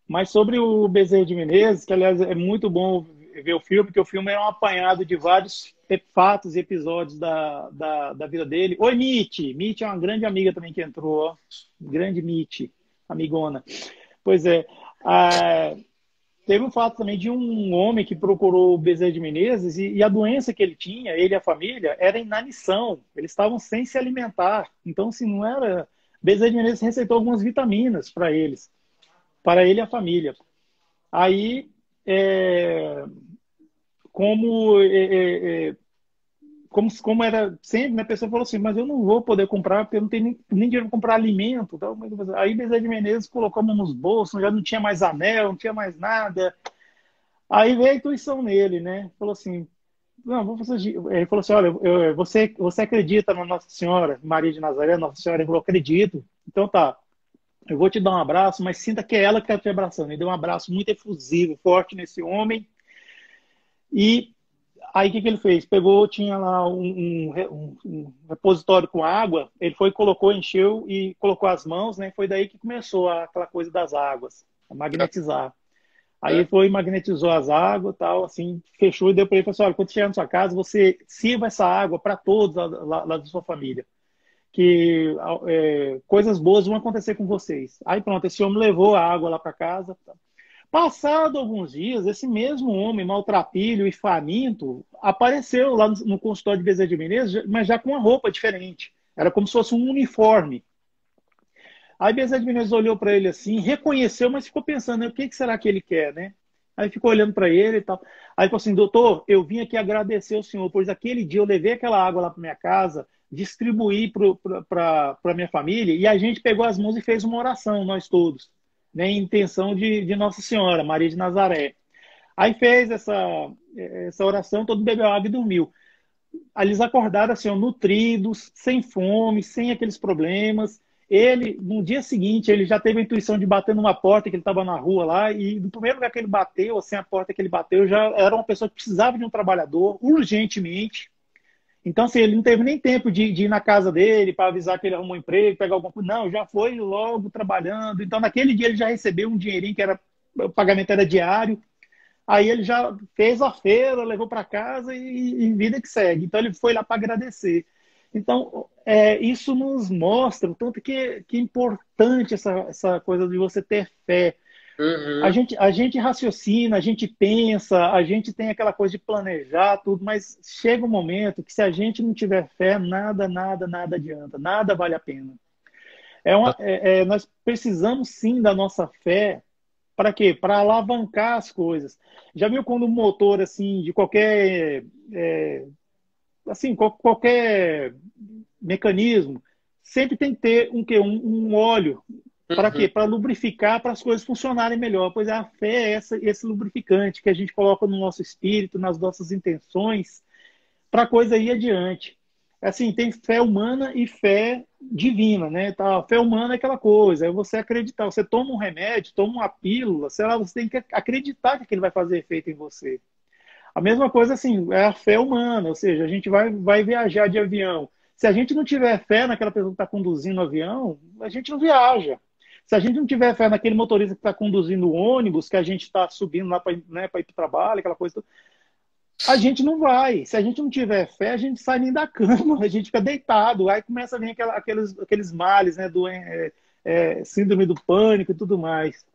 Mas sobre o Bezerra de Menezes, que aliás é muito bom ver o filme, porque o filme é um apanhado de vários fatos e episódios da vida dele. Oi, Mitty! Mitty é uma grande amiga também que entrou, ó. Grande Mitty, amigona. Pois é. Ah, teve um fato também de um homem que procurou o Bezerra de Menezes e a doença que ele tinha, ele e a família, era inanição. Eles estavam sem se alimentar. Então, assim, não era. Bezerra de Menezes receitou algumas vitaminas para ele e a família. Aí, como, como era sempre, né, a pessoa falou assim, mas eu não vou poder comprar, porque eu não tenho nem dinheiro para comprar alimento. Então, aí Bezerra de Menezes colocou a mão nos bolsos, já não tinha mais anel, não tinha mais nada. Aí veio a intuição nele, né? Falou assim, não, vou fazer. Ele falou assim, olha, você acredita na Nossa Senhora, Maria de Nazaré, Nossa Senhora? Ele falou, acredito. Então tá, eu vou te dar um abraço, mas sinta que é ela que está te abraçando. Ele deu um abraço muito efusivo, forte nesse homem. E aí o que ele fez? Pegou, tinha lá um repositório com água, ele foi, colocou, encheu e colocou as mãos, né? Foi daí que começou aquela coisa das águas, a magnetizar. Aí ele foi, magnetizou as águas, tal, assim, fechou e deu para ele e falou assim, olha, quando chegar na sua casa, você sirva essa água para todos lá da sua família, que coisas boas vão acontecer com vocês. Aí pronto, esse homem levou a água lá para casa. Passado alguns dias, esse mesmo homem maltrapilho e faminto apareceu lá no consultório de Bezerra de Menezes, mas já com uma roupa diferente. Era como se fosse um uniforme. Aí Bezerra de Menezes olhou para ele assim, reconheceu, mas ficou pensando, né, o que será que ele quer, né? Aí ficou olhando para ele e tal. Aí falou assim, doutor, eu vim aqui agradecer ao senhor, pois aquele dia eu levei aquela água lá para minha casa, distribuí para a minha família, e a gente pegou as mãos e fez uma oração, nós todos, né, em intenção de Nossa Senhora, Maria de Nazaré. Aí fez essa oração, todo bebeu água e dormiu. Aí eles acordaram assim, ó, nutridos, sem fome, sem aqueles problemas. Ele, no dia seguinte, ele já teve a intuição de bater numa porta que ele estava na rua lá, e no primeiro lugar que ele bateu, assim, a porta que ele bateu, já era uma pessoa que precisava de um trabalhador, urgentemente. Então, assim, ele não teve nem tempo de ir na casa dele para avisar que ele arrumou um emprego, pegar alguma coisa. Não, já foi logo trabalhando. Então, naquele dia, ele já recebeu um dinheirinho que era, o pagamento era diário. Aí ele já fez a feira, levou para casa e vida que segue. Então ele foi lá para agradecer. Então, isso nos mostra o tanto que é importante essa coisa de você ter fé. Uhum. A gente raciocina, a gente pensa, a gente tem aquela coisa de planejar tudo, mas chega um momento que se a gente não tiver fé, nada adianta, nada vale a pena. Nós precisamos sim da nossa fé. Para quê? Para alavancar as coisas. Já viu quando o motor assim de qualquer qualquer mecanismo sempre tem que ter um óleo. Para Uhum. quê? Para lubrificar, para as coisas funcionarem melhor. Pois a fé é esse lubrificante que a gente coloca no nosso espírito, nas nossas intenções, para a coisa ir adiante. Assim, tem fé humana e fé divina, né? Tá, a fé humana é aquela coisa, é você acreditar. Você toma um remédio, toma uma pílula, sei lá, você tem que acreditar que aquilo vai fazer efeito em você. A mesma coisa, assim, é a fé humana, ou seja, a gente vai viajar de avião. Se a gente não tiver fé naquela pessoa que está conduzindo o avião, a gente não viaja. Se a gente não tiver fé naquele motorista que está conduzindo o ônibus, que a gente está subindo lá para ir para o trabalho, aquela coisa, a gente não vai. Se a gente não tiver fé, a gente sai nem da cama, a gente fica deitado. Aí começa a vir aqueles males, né? Síndrome do pânico e tudo mais.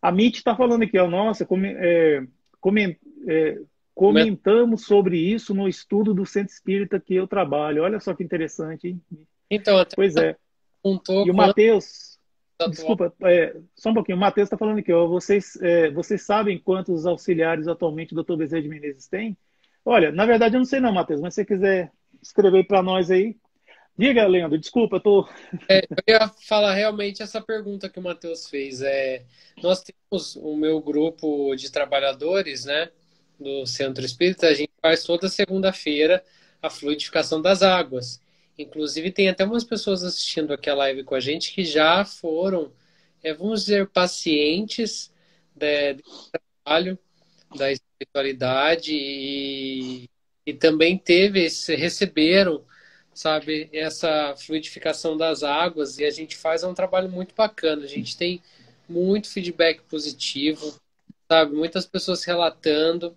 A Mitch está falando aqui, ó, nossa, comen- é, comentamos sobre isso no estudo do Centro Espírita que eu trabalho. Olha só que interessante, hein? Então, até Pois é. perguntou E o quanto Matheus, atual. desculpa, só um pouquinho. O Matheus está falando aqui, ó, vocês sabem quantos auxiliares atualmente o doutor Bezerra de Menezes tem? Olha, na verdade eu não sei não, Matheus, mas se você quiser escrever para nós aí. Diga, Leandro, desculpa, eu tô... Eu ia falar realmente essa pergunta que o Matheus fez. Nós temos o meu grupo de trabalhadores, né, do Centro Espírita, a gente faz toda segunda-feira a fluidificação das águas. Inclusive, tem até umas pessoas assistindo aqui a live com a gente que já foram, vamos dizer, pacientes do trabalho, da espiritualidade e também receberam, sabe, essa fluidificação das águas e a gente faz um trabalho muito bacana. A gente tem muito feedback positivo, sabe, muitas pessoas relatando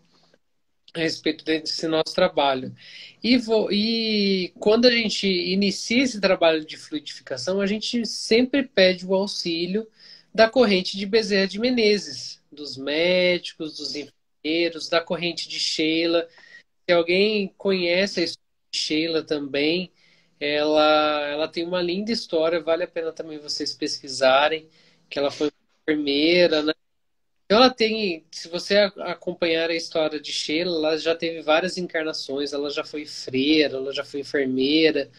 a respeito desse nosso trabalho. E quando a gente inicia esse trabalho de fluidificação, a gente sempre pede o auxílio da corrente de Bezerra de Menezes, dos médicos, dos enfermeiros, da corrente de Sheila. Se alguém conhece a história de Sheila também, ela tem uma linda história, vale a pena também vocês pesquisarem, que ela foi enfermeira, né? Então ela tem, se você acompanhar a história de Sheila, ela já teve várias encarnações, ela já foi freira, ela já foi enfermeira.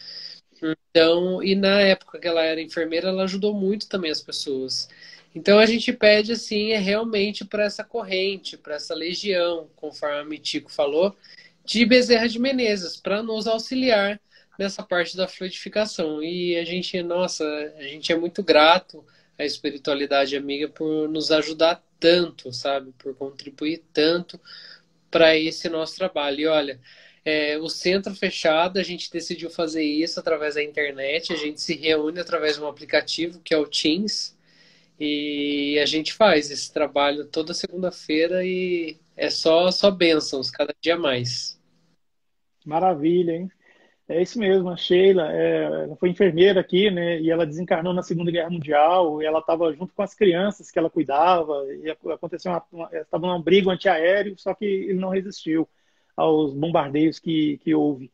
Então, e na época que ela era enfermeira, ela ajudou muito também as pessoas. Então a gente pede assim, realmente para essa corrente, para essa legião, conforme a Mitico falou, de Bezerra de Menezes, para nos auxiliar nessa parte da fluidificação. E a gente, nossa, a gente é muito grato à espiritualidade amiga por nos ajudar tanto, sabe? Por contribuir tanto para esse nosso trabalho. E olha, o centro fechado, a gente decidiu fazer isso através da internet, a gente se reúne através de um aplicativo que é o Teams, e a gente faz esse trabalho toda segunda-feira e é só bênçãos, cada dia mais. Maravilha, hein? É isso mesmo, a Sheila, ela foi enfermeira aqui, né? E ela desencarnou na Segunda Guerra Mundial, e ela estava junto com as crianças que ela cuidava, e aconteceu estava num abrigo antiaéreo, só que ele não resistiu aos bombardeios que houve.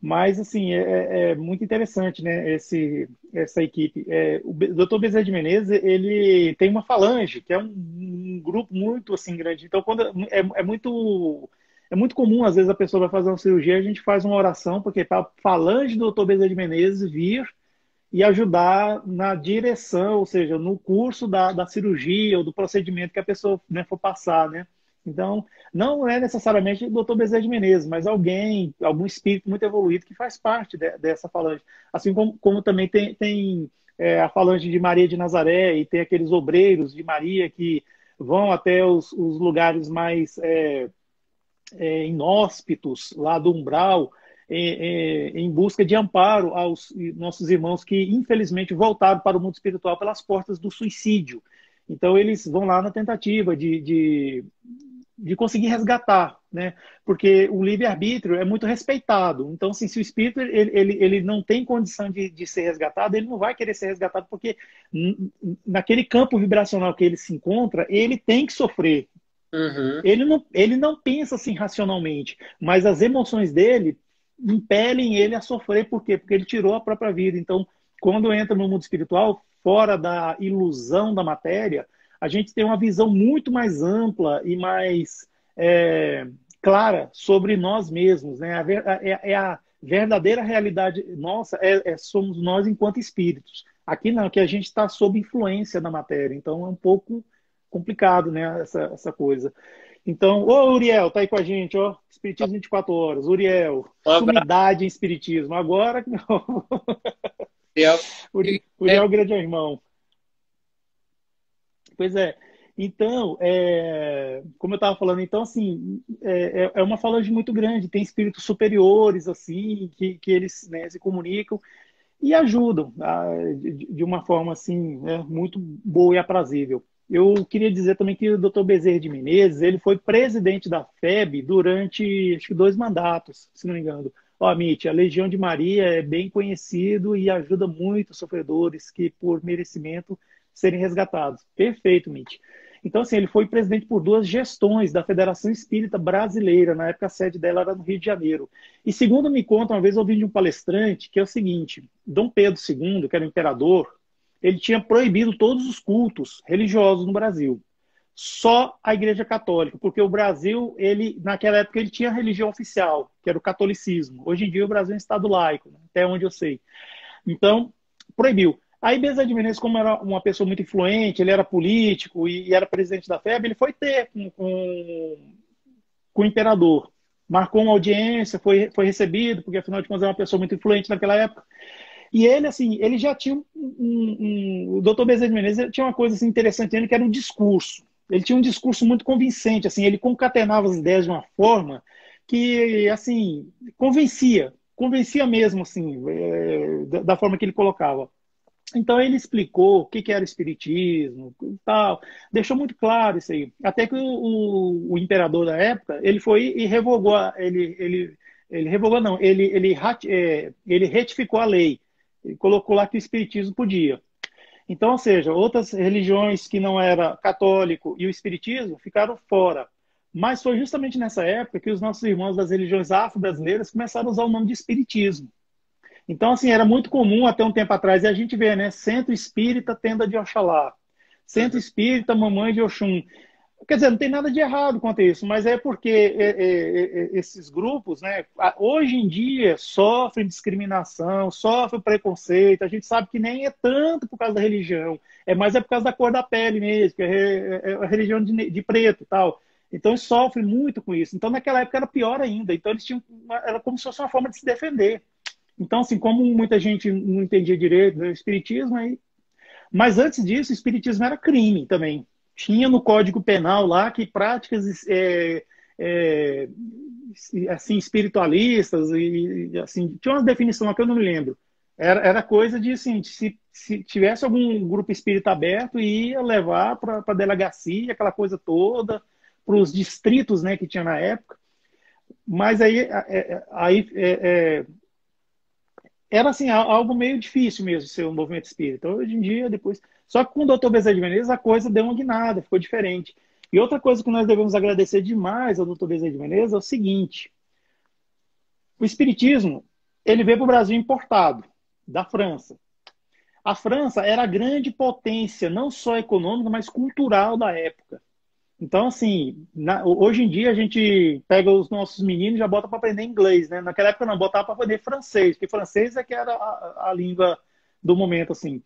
Mas, assim, é muito interessante, né, essa equipe. O Dr. Bezerra de Menezes, ele tem uma falange, que é um grupo muito, assim, grande. Então, é muito comum, às vezes, a pessoa vai fazer uma cirurgia, a gente faz uma oração, porque para a falange do Dr. Bezerra de Menezes vir e ajudar na direção, ou seja, no curso da cirurgia ou do procedimento que a pessoa, né, for passar, né? Então, não é necessariamente o Dr. Bezerra de Menezes, mas algum espírito muito evoluído que faz parte dessa falange. Assim como também tem a falange de Maria de Nazaré e tem aqueles obreiros de Maria que vão até os lugares mais inóspitos, lá do umbral, em busca de amparo aos nossos irmãos que, infelizmente, voltaram para o mundo espiritual pelas portas do suicídio. Então, eles vão lá na tentativa de conseguir resgatar, né? Porque o livre-arbítrio é muito respeitado. Então, assim, se o espírito ele não tem condição de ser resgatado, ele não vai querer ser resgatado, porque naquele campo vibracional que ele se encontra, ele tem que sofrer. Uhum. Ele não pensa assim racionalmente, mas as emoções dele impelem ele a sofrer. Por quê? Porque ele tirou a própria vida. Então, quando entra no mundo espiritual, fora da ilusão da matéria, a gente tem uma visão muito mais ampla e mais clara sobre nós mesmos, né? A verdadeira realidade nossa somos nós enquanto espíritos. Aqui não, que a gente está sob influência da matéria. Então, é um pouco complicado, né, essa coisa. Então, ô Uriel, tá aí com a gente, ó, Espiritismo 24 horas. Uriel, Um abraço. sumidade em Espiritismo. Agora, Gabriel. Uriel é o grande irmão. Pois é. Então, como eu estava falando, então, assim, é uma falange muito grande, tem espíritos superiores, assim, que eles, né, se comunicam e ajudam de uma forma, assim, né, muito boa e aprazível. Eu queria dizer também que o Dr. Bezerra de Menezes, ele foi presidente da FEB durante, acho que 2 mandatos, se não me engano. Ó, Mitch, a Legião de Maria é bem conhecido e ajuda muito os sofredores que, por merecimento, serem resgatados. Perfeito, Mitch. Então, assim, ele foi presidente por 2 gestões da Federação Espírita Brasileira. Na época, a sede dela era no Rio de Janeiro. E segundo me conta, uma vez eu ouvi de um palestrante, que é o seguinte: Dom Pedro II, que era o imperador, ele tinha proibido todos os cultos religiosos no Brasil. Só a Igreja Católica, porque o Brasil, naquela época, ele tinha a religião oficial, que era o catolicismo. Hoje em dia, o Brasil é um estado laico, né? Até onde eu sei. Então, proibiu. Aí Bezerra de Menezes, como era uma pessoa muito influente, ele era político e era presidente da FEB, ele foi ter com o imperador. Marcou uma audiência, foi recebido, porque afinal de contas era uma pessoa muito influente naquela época. E ele, assim, ele já tinha o Dr. Bezerra de Menezes tinha uma coisa assim, interessante nele, que era um discurso. Ele tinha um discurso muito convincente, assim, ele concatenava as ideias de uma forma que, assim, convencia mesmo, assim, da forma que ele colocava. Então ele explicou o que era espiritismo e tal, deixou muito claro isso aí. Até que o imperador da época, ele foi e revogou, ele revogou não, ele retificou a lei. Ele colocou lá que o espiritismo podia. Então, ou seja, outras religiões que não era católico e o espiritismo ficaram fora. Mas foi justamente nessa época que os nossos irmãos das religiões afro-brasileiras começaram a usar o nome de espiritismo. Então, assim, era muito comum até um tempo atrás, e a gente vê, né? Centro Espírita Tenda de Oxalá. Centro Espírita Mamãe de Oxum. Quer dizer, não tem nada de errado quanto a isso, mas é porque esses grupos, né, hoje em dia, sofrem discriminação, sofrem preconceito. A gente sabe que nem é tanto por causa da religião, mais por causa da cor da pele mesmo, que é a religião de preto e tal. Então, eles sofrem muito com isso. Então, naquela época era pior ainda. Então, eles tinham, era como se fosse uma forma de se defender. Então, assim, como muita gente não entendia direito do espiritismo, aí... Mas antes disso, o espiritismo era crime também. Tinha no Código Penal lá que práticas assim, espiritualistas, e assim, tinha uma definição lá que eu não me lembro. Era coisa de, assim, se tivesse algum grupo espírita aberto, ia levar para a delegacia, aquela coisa toda, para os distritos, né, que tinha na época. Mas aí era assim, algo meio difícil mesmo ser um movimento espírita. Hoje em dia, depois... Só que com o Dr. Bezerra de Menezes a coisa deu uma guinada, ficou diferente. E outra coisa que nós devemos agradecer demais ao Dr. Bezerra de Menezes é o seguinte: o espiritismo, Ele veio para o Brasil importado, da França. A França era a grande potência, não só econômica, mas cultural da época. Então, assim, hoje em dia a gente pega os nossos meninos e já bota para aprender inglês, né? Naquela época não, botava para aprender francês, porque francês é que era a língua do momento, assim.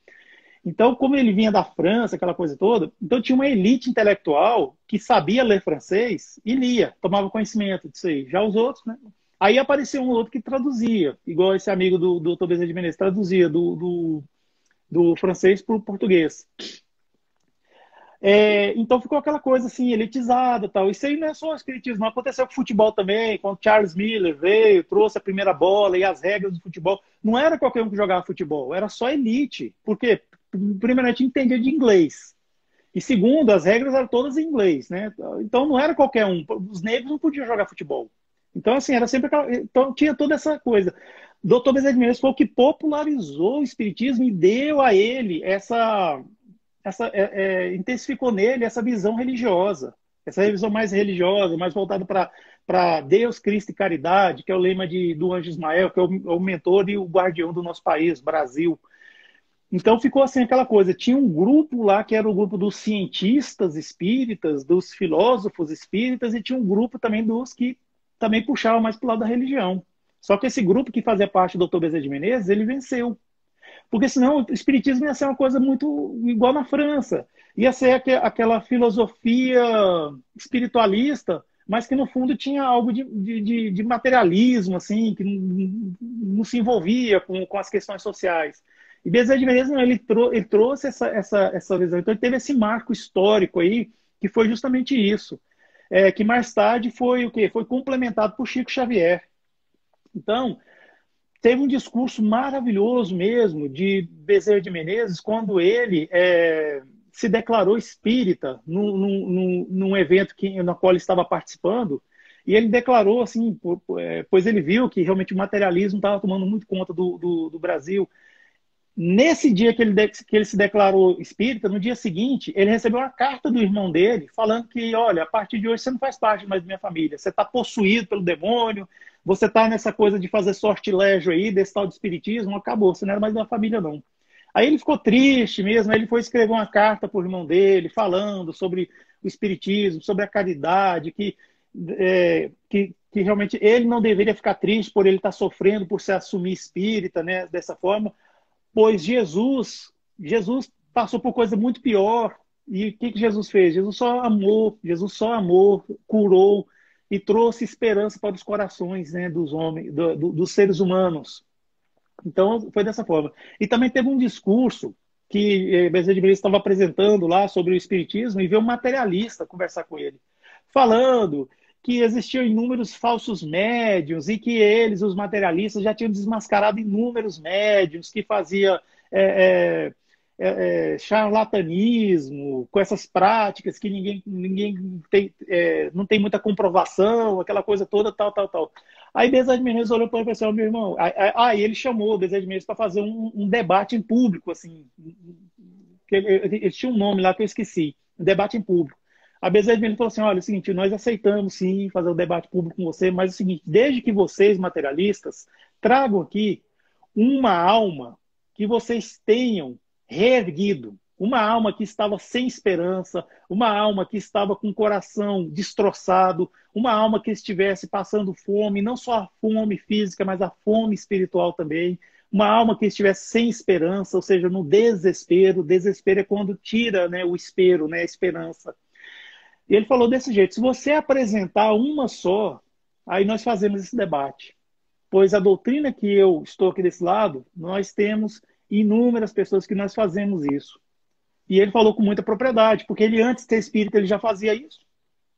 Então, como ele vinha da França, aquela coisa toda, então tinha uma elite intelectual que sabia ler francês e lia, tomava conhecimento disso aí. Já os outros, né? Aí apareceu um outro que traduzia, igual esse amigo do Tobias de Menezes, traduzia do francês para o português. Então ficou aquela coisa assim, elitizada e tal. Isso aí não é só o espiritismo, aconteceu com o futebol também, quando Charles Miller veio, trouxe a primeira bola e as regras do futebol. Não era qualquer um que jogava futebol, era só elite. Porque, primeiramente, entendia de inglês. E segundo, as regras eram todas em inglês, né? Então não era qualquer um. Os negros não podiam jogar futebol. Então, assim, era sempre aquela... Então tinha toda essa coisa. Dr. Bezerra de Menezes foi o que popularizou o espiritismo e deu a ele intensificou nele essa visão religiosa, essa visão mais religiosa, mais voltada para Deus, Cristo e caridade, que é o lema do Anjo Ismael, que é o mentor e o guardião do nosso país, Brasil. Então ficou assim aquela coisa, tinha um grupo lá que era o grupo dos cientistas espíritas, dos filósofos espíritas, e tinha um grupo também dos que também puxavam mais para o lado da religião. Só que esse grupo que fazia parte do Dr. Bezerra de Menezes, ele venceu. Porque senão o espiritismo ia ser uma coisa muito igual na França. Ia ser aquela filosofia espiritualista, mas que no fundo tinha algo de materialismo, assim, que não se envolvia com as questões sociais. E Bezerra de Menezes, não, ele trouxe essa visão. Então ele teve esse marco histórico aí, que foi justamente isso. Que mais tarde foi o quê? Foi complementado por Chico Xavier. Então, teve um discurso maravilhoso mesmo de Bezerra de Menezes quando ele se declarou espírita num evento no qual ele estava participando. E ele declarou assim, pois ele viu que realmente o materialismo estava tomando muito conta do Brasil. Nesse dia que ele se declarou espírita, no dia seguinte, ele recebeu uma carta do irmão dele falando que, olha, a partir de hoje você não faz parte mais da minha família, você está possuído pelo demônio, você está nessa coisa de fazer sortilégio aí, desse tal de espiritismo, acabou, você não era mais da família, não. Aí ele ficou triste mesmo, aí ele foi escrever uma carta para o irmão dele, falando sobre o espiritismo, sobre a caridade, que realmente ele não deveria ficar triste por ele estar sofrendo por se assumir espírita, né, dessa forma, pois Jesus passou por coisa muito pior. E o que Jesus fez? Jesus só amou, curou e trouxe esperança para os corações, né, dos homens, dos seres humanos. Então, foi dessa forma. E também teve um discurso que Bezerra de Menezes estava apresentando lá sobre o espiritismo e veio um materialista conversar com ele, falando que existiam inúmeros falsos médiuns e que eles, os materialistas, já tinham desmascarado inúmeros médiuns que fazia charlatanismo, com essas práticas que ninguém tem, não tem muita comprovação, aquela coisa toda, tal. Aí Bezerra de Menezes olhou para ele e falou assim, meu irmão, aí ele chamou o Bezerra de Menezes para fazer um debate em público, assim, ele tinha um nome lá que eu esqueci, um debate em público. A Bezerra de Menezes falou assim, olha, é o seguinte, nós aceitamos sim fazer um debate público com você, mas é o seguinte, desde que vocês, materialistas, tragam aqui uma alma que vocês tenham reerguido, uma alma que estava sem esperança, uma alma que estava com o coração destroçado, uma alma que estivesse passando fome, não só a fome física, mas a fome espiritual também, uma alma que estivesse sem esperança, ou seja, no desespero. Desespero é quando tira, né, o espero, né, a esperança. E ele falou desse jeito, se você apresentar uma só, aí nós fazemos esse debate. Pois a doutrina que eu estou aqui desse lado, nós temos inúmeras pessoas que nós fazemos isso. E ele falou com muita propriedade, porque ele antes de ser espírita, ele já fazia isso.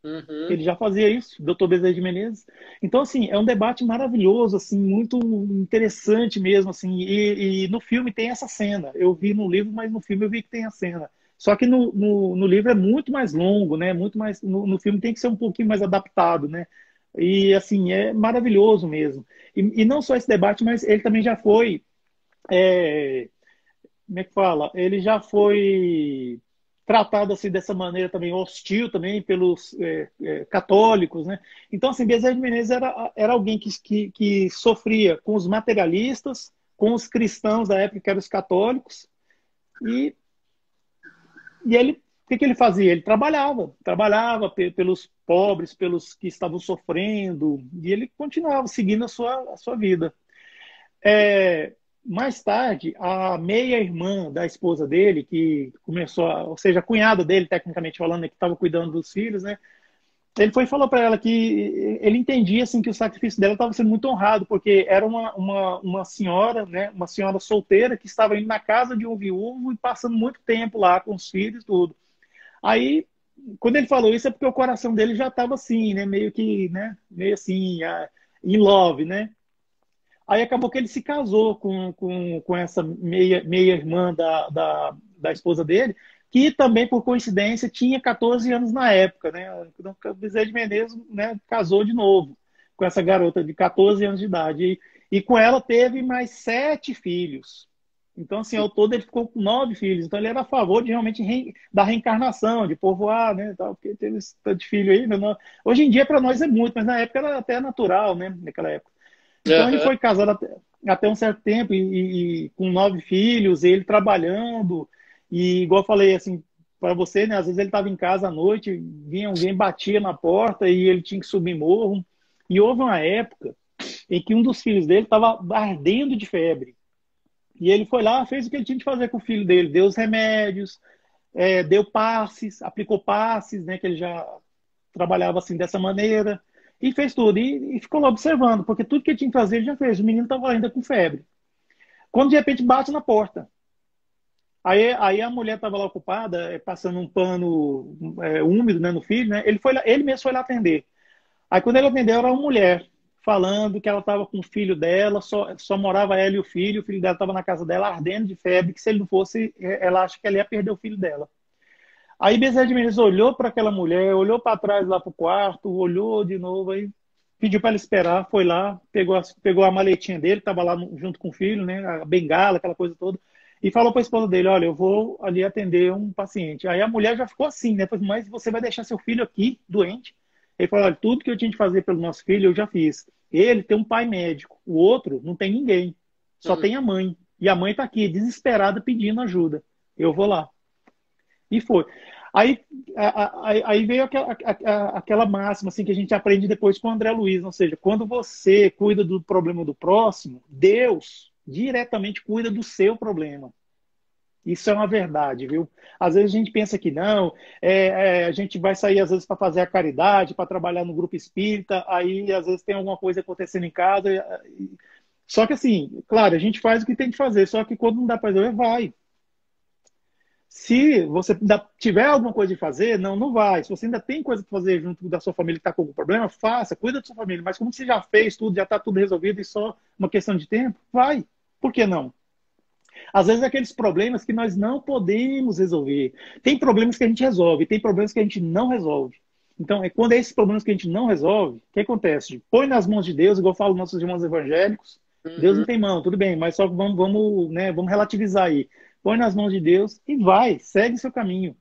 Uhum. Ele já fazia isso, Dr. Bezerra de Menezes. Então, assim, é um debate maravilhoso, assim, muito interessante mesmo, assim, e no filme tem essa cena. Eu vi no livro, mas no filme eu vi que tem a cena. Só que no livro é muito mais longo, né? Muito mais, no filme tem que ser um pouquinho mais adaptado, né? E, assim, é maravilhoso mesmo. E não só esse debate, mas ele também já foi... como é que fala? Ele já foi tratado assim dessa maneira também hostil também pelos católicos, né? Então, assim, Bezerra de Menezes era alguém que sofria com os materialistas, com os cristãos da época, que eram os católicos, e, e ele, o que ele fazia? Ele trabalhava pelos pobres, pelos que estavam sofrendo, e ele continuava seguindo a sua vida. Mais tarde, a meia-irmã da esposa dele, que começou, ou seja, a cunhada dele, tecnicamente falando, né, que estava cuidando dos filhos, né? Ele foi e falou para ela que ele entendia assim que o sacrifício dela estava sendo muito honrado, porque era uma senhora, né, uma senhora solteira que estava indo na casa de um viúvo e passando muito tempo lá com os filhos e tudo. Aí, quando ele falou isso, é porque o coração dele já estava assim, né, meio que, né, meio assim, in love, né? Aí acabou que ele se casou com essa meia-irmã da esposa dele, que também, por coincidência, tinha 14 anos na época, né? Então, o Bezerra de Menezes, né, casou de novo com essa garota de 14 anos de idade. E com ela teve mais 7 filhos. Então, assim, ao todo ele ficou com 9 filhos. Então, ele era a favor de realmente da reencarnação, de povoar, né? Tal, porque teve esse tanto de filho aí. Né? Hoje em dia, para nós é muito, mas na época era até natural, né? Naquela época. Então ele Aham. foi casado até um certo tempo e com 9 filhos, ele trabalhando. E igual eu falei assim para você, né? Às vezes ele estava em casa à noite, vinha alguém, batia na porta e ele tinha que subir morro. E houve uma época em que um dos filhos dele estava ardendo de febre. E ele foi lá, fez o que ele tinha que fazer com o filho dele, deu os remédios, deu passes, aplicou passes, né? Que ele já trabalhava assim dessa maneira. E fez tudo. E ficou lá observando, porque tudo que ele tinha que fazer ele já fez. O menino estava ainda com febre. Quando de repente bate na porta. Aí a mulher estava lá ocupada, passando um pano úmido, né, no filho, né? Ele mesmo foi lá atender. Aí quando ele atendeu, era uma mulher falando que ela estava com o filho dela, só morava ela e o filho dela estava na casa dela ardendo de febre, que se ele não fosse, ela acha que ela ia perder o filho dela. Aí Bezerra de Menezes olhou para aquela mulher, olhou para trás lá para o quarto, olhou de novo, aí pediu para ela esperar, foi lá, pegou a maletinha dele, estava lá junto com o filho, né, a bengala, aquela coisa toda, e falou para a esposa dele, olha, eu vou ali atender um paciente. Aí a mulher já ficou assim, né, falou, mas você vai deixar seu filho aqui, doente? Ele falou, olha, tudo que eu tinha de fazer pelo nosso filho, eu já fiz. Ele tem um pai médico, o outro não tem ninguém, só Uhum. tem a mãe. E a mãe está aqui, desesperada, pedindo ajuda. Eu vou lá. E foi. Aí, aí veio aquela máxima assim, que a gente aprende depois com o André Luiz, ou seja, quando você cuida do problema do próximo, Deus diretamente cuida do seu problema. Isso é uma verdade, viu? Às vezes a gente pensa que não, a gente vai sair às vezes para fazer a caridade, para trabalhar no grupo espírita, aí às vezes tem alguma coisa acontecendo em casa. Só que assim, claro, a gente faz o que tem que fazer, só que quando não dá para fazer, vai. Se você ainda tiver alguma coisa de fazer, não vai. Se você ainda tem coisa para fazer junto da sua família que está com algum problema, faça, cuida da sua família. Mas como você já fez tudo, já está tudo resolvido e só uma questão de tempo, vai. Por que não? Às vezes aqueles problemas que nós não podemos resolver. Tem problemas que a gente resolve, tem problemas que a gente não resolve. Então, quando é esses problemas que a gente não resolve, o que acontece? Põe nas mãos de Deus, igual eu falo nossos irmãos evangélicos. Deus não Uhum. tem mão, tudo bem, mas só vamos relativizar aí. Põe nas mãos de Deus e vai, segue seu caminho.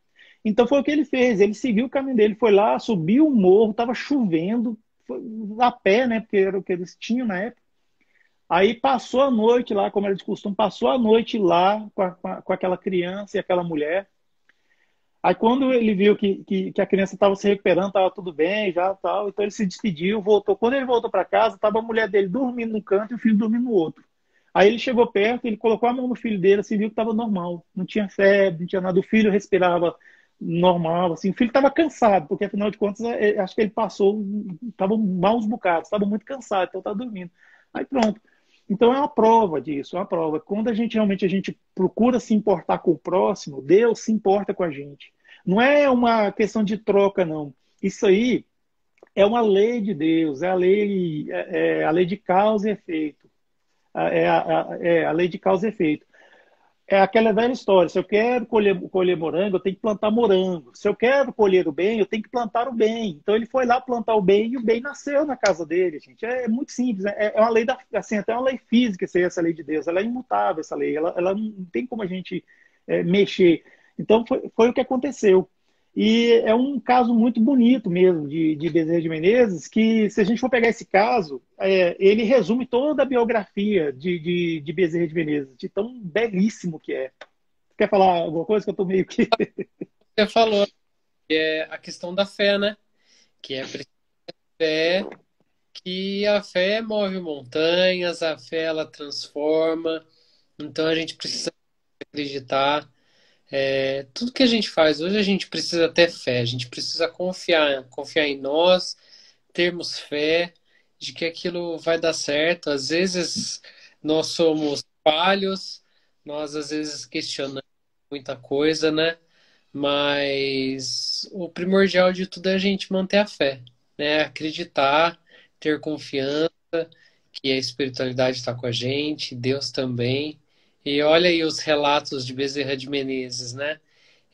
Então foi o que ele fez, ele seguiu o caminho dele, foi lá, subiu o morro, estava chovendo, foi a pé, né, porque era o que eles tinham na época. Aí passou a noite lá, como era de costume, passou a noite lá com aquela criança e aquela mulher. Aí quando ele viu que a criança estava se recuperando, estava tudo bem já tal, então ele se despediu, voltou. Quando ele voltou para casa, estava a mulher dele dormindo num canto e o filho dormindo no outro. Aí ele chegou perto, ele colocou a mão no filho dele, assim, viu que estava normal. Não tinha febre, não tinha nada. O filho respirava normal, assim. O filho estava cansado, porque afinal de contas, acho que ele passou, estava maus bocados, estava muito cansado, então estava dormindo. Aí pronto. Então é uma prova disso, é uma prova. Quando a gente procura se importar com o próximo, Deus se importa com a gente. Não é uma questão de troca, não. Isso aí é uma lei de Deus, é a lei de causa e efeito. É a lei de causa e efeito. É aquela velha história. Se eu quero colher morango, eu tenho que plantar morango. Se eu quero colher o bem, eu tenho que plantar o bem. Então ele foi lá plantar o bem e o bem nasceu na casa dele, gente. É muito simples. É uma lei assim, até uma lei física, essa lei de Deus. Ela é imutável, essa lei. Ela não tem como a gente mexer. Então, foi o que aconteceu. E é um caso muito bonito mesmo de Bezerra de Menezes, que se a gente for pegar esse caso, ele resume toda a biografia de Bezerra de Menezes, de tão belíssimo que é. Quer falar alguma coisa que eu estou meio que... Você falou que é a questão da fé, né? Que é preciso fé, que a fé move montanhas, a fé ela transforma. Então a gente precisa acreditar. Tudo que a gente faz hoje a gente precisa ter fé, a gente precisa confiar em nós, termos fé de que aquilo vai dar certo. Às vezes nós somos falhos, nós às vezes questionamos muita coisa, né? Mas o primordial de tudo é a gente manter a fé, né? Acreditar, ter confiança que a espiritualidade está com a gente, Deus também. E olha aí os relatos de Bezerra de Menezes, né?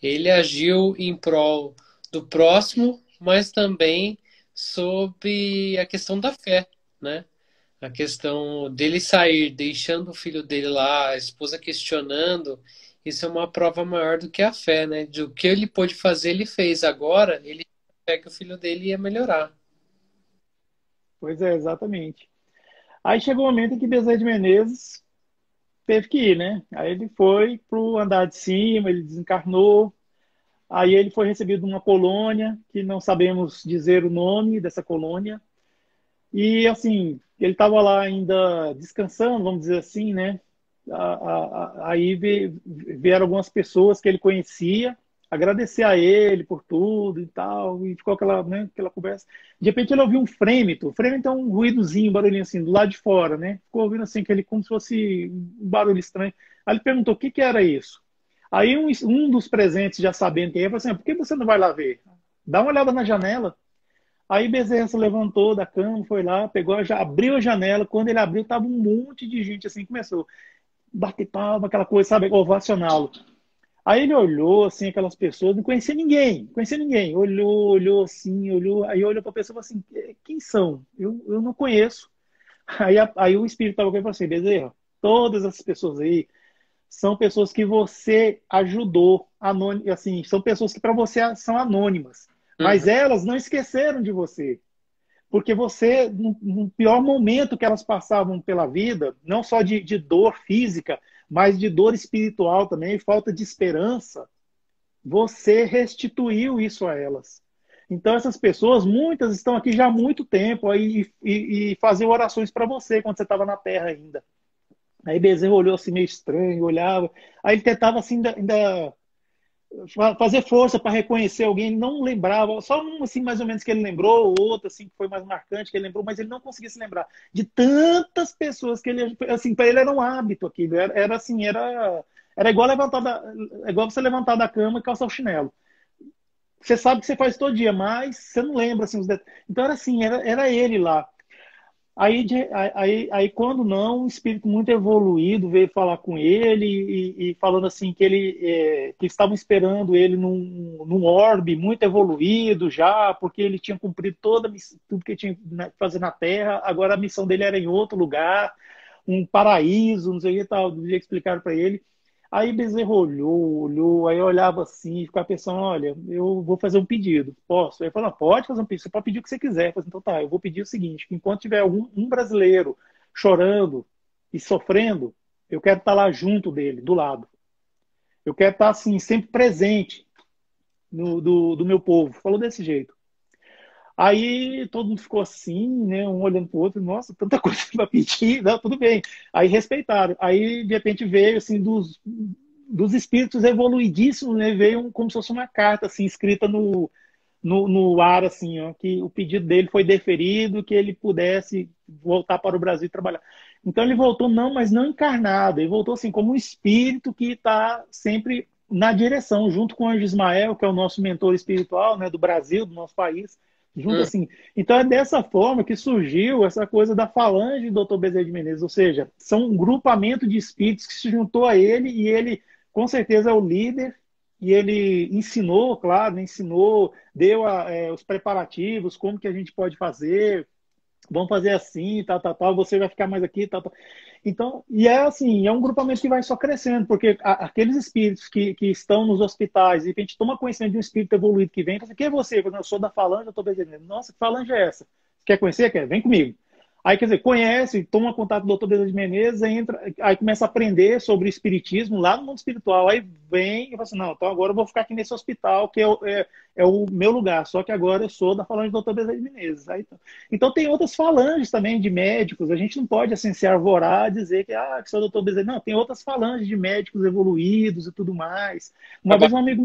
Ele agiu em prol do próximo, mas também sobre a questão da fé, né? A questão dele sair, deixando o filho dele lá, a esposa questionando, isso é uma prova maior do que a fé, né? Do que ele pôde fazer, ele fez. Agora, ele quer que o filho dele ia melhorar. Pois é, exatamente. Aí chegou o momento em que Bezerra de Menezes teve que ir, né? Aí ele foi para o andar de cima, ele desencarnou. Aí ele foi recebido numa colônia, que não sabemos dizer o nome dessa colônia. E, assim, ele estava lá ainda descansando, vamos dizer assim, né? Aí vieram algumas pessoas que ele conhecia, agradecer a ele por tudo e tal, e ficou aquela, né, aquela conversa. De repente ele ouviu um frêmito. O frêmito é um ruídozinho, um barulhinho assim, do lado de fora, né? Ficou ouvindo assim, aquele, como se fosse um barulho estranho. Aí ele perguntou o que que era isso. Aí um dos presentes, já sabendo quem é, falou assim: por que você não vai lá ver? Dá uma olhada na janela. Aí Bezerra se levantou da cama, foi lá, pegou, já abriu a janela. Quando ele abriu, tava um monte de gente assim, começou a bater palma, aquela coisa, sabe, ovacioná-lo. Aí ele olhou assim, aquelas pessoas, não conhecia ninguém, não conhecia ninguém. Olhou assim, olhou, aí olhou para a pessoa e falou assim: quem são? Eu não conheço. Aí o espírito estava com ele e falou assim: Bezerra, todas essas pessoas aí são pessoas que você ajudou, assim, são pessoas que para você são anônimas, mas Uhum. elas não esqueceram de você. Porque você, no pior momento que elas passavam pela vida, não só de dor física, mas de dor espiritual também, falta de esperança, você restituiu isso a elas. Então, essas pessoas, muitas estão aqui já há muito tempo aí, e faziam orações para você quando você estava na Terra ainda. Aí Bezerra olhou assim meio estranho, olhava. Aí ele tentava assim, ainda fazer força para reconhecer alguém, ele não lembrava, só um assim mais ou menos que ele lembrou, outro assim que foi mais marcante que ele lembrou, mas ele não conseguia se lembrar de tantas pessoas que ele, assim, para ele era um hábito aquilo, era assim, era igual é igual você levantar da cama e calçar o chinelo. Você sabe que você faz todo dia, mas você não lembra assim os detalhes. Então era assim, era ele lá. Aí, quando não, um espírito muito evoluído veio falar com ele e falando assim que que estavam esperando ele num orbe muito evoluído já, porque ele tinha cumprido tudo que tinha que fazer na Terra, agora a missão dele era em outro lugar, um paraíso, não sei o que tal, do jeito que explicaram para ele. Aí Bezerra olhou, aí eu olhava assim, e ficava pensando: olha, eu vou fazer um pedido, posso? Aí ele falou: não, pode fazer um pedido, você pode pedir o que você quiser. Eu falei: então tá, eu vou pedir o seguinte: que enquanto tiver um brasileiro chorando e sofrendo, eu quero estar lá junto dele, do lado. Eu quero estar assim, sempre presente do meu povo. Falou desse jeito. Aí todo mundo ficou assim, né, um olhando para o outro: nossa, tanta coisa para pedir, não, tudo bem. Aí respeitaram. Aí de repente veio assim dos espíritos evoluidíssimos, né, veio como se fosse uma carta assim escrita no ar, assim, ó, que o pedido dele foi deferido, que ele pudesse voltar para o Brasil e trabalhar. Então ele voltou não, mas não encarnado, ele voltou assim como um espírito que está sempre na direção, junto com o Anjo Ismael, que é o nosso mentor espiritual, né, do Brasil, do nosso país, junto Uhum. assim. Então é dessa forma que surgiu essa coisa da falange do Dr. Bezerra de Menezes, ou seja, são um grupamento de espíritos que se juntou a ele, e ele com certeza é o líder, e ele ensinou, claro, ensinou, deu os preparativos, como que a gente pode fazer, vamos fazer assim, tal, tal, tal, você vai ficar mais aqui, tal, tal. Então, e é assim, é um grupamento que vai só crescendo, porque aqueles espíritos que estão nos hospitais, e a gente toma conhecimento de um espírito evoluído que vem, e fala assim, quem é você? Eu sou da Falange, eu estou Bezerra. Nossa, que Falange é essa? Quer conhecer? Quer? Vem comigo. Aí, quer dizer, conhece, toma contato com o doutor Bezerra de Menezes, entra, aí começa a aprender sobre o espiritismo lá no mundo espiritual. Aí vem e fala assim, não, então agora eu vou ficar aqui nesse hospital, que é o meu lugar, só que agora eu sou da Falange do doutor Bezerra de Menezes. Aí, então tem outras falanges também de médicos, a gente não pode assim se arvorar, dizer que sou doutor Bezerra. Não, tem outras falanges de médicos evoluídos e tudo mais. Uma vez um amigo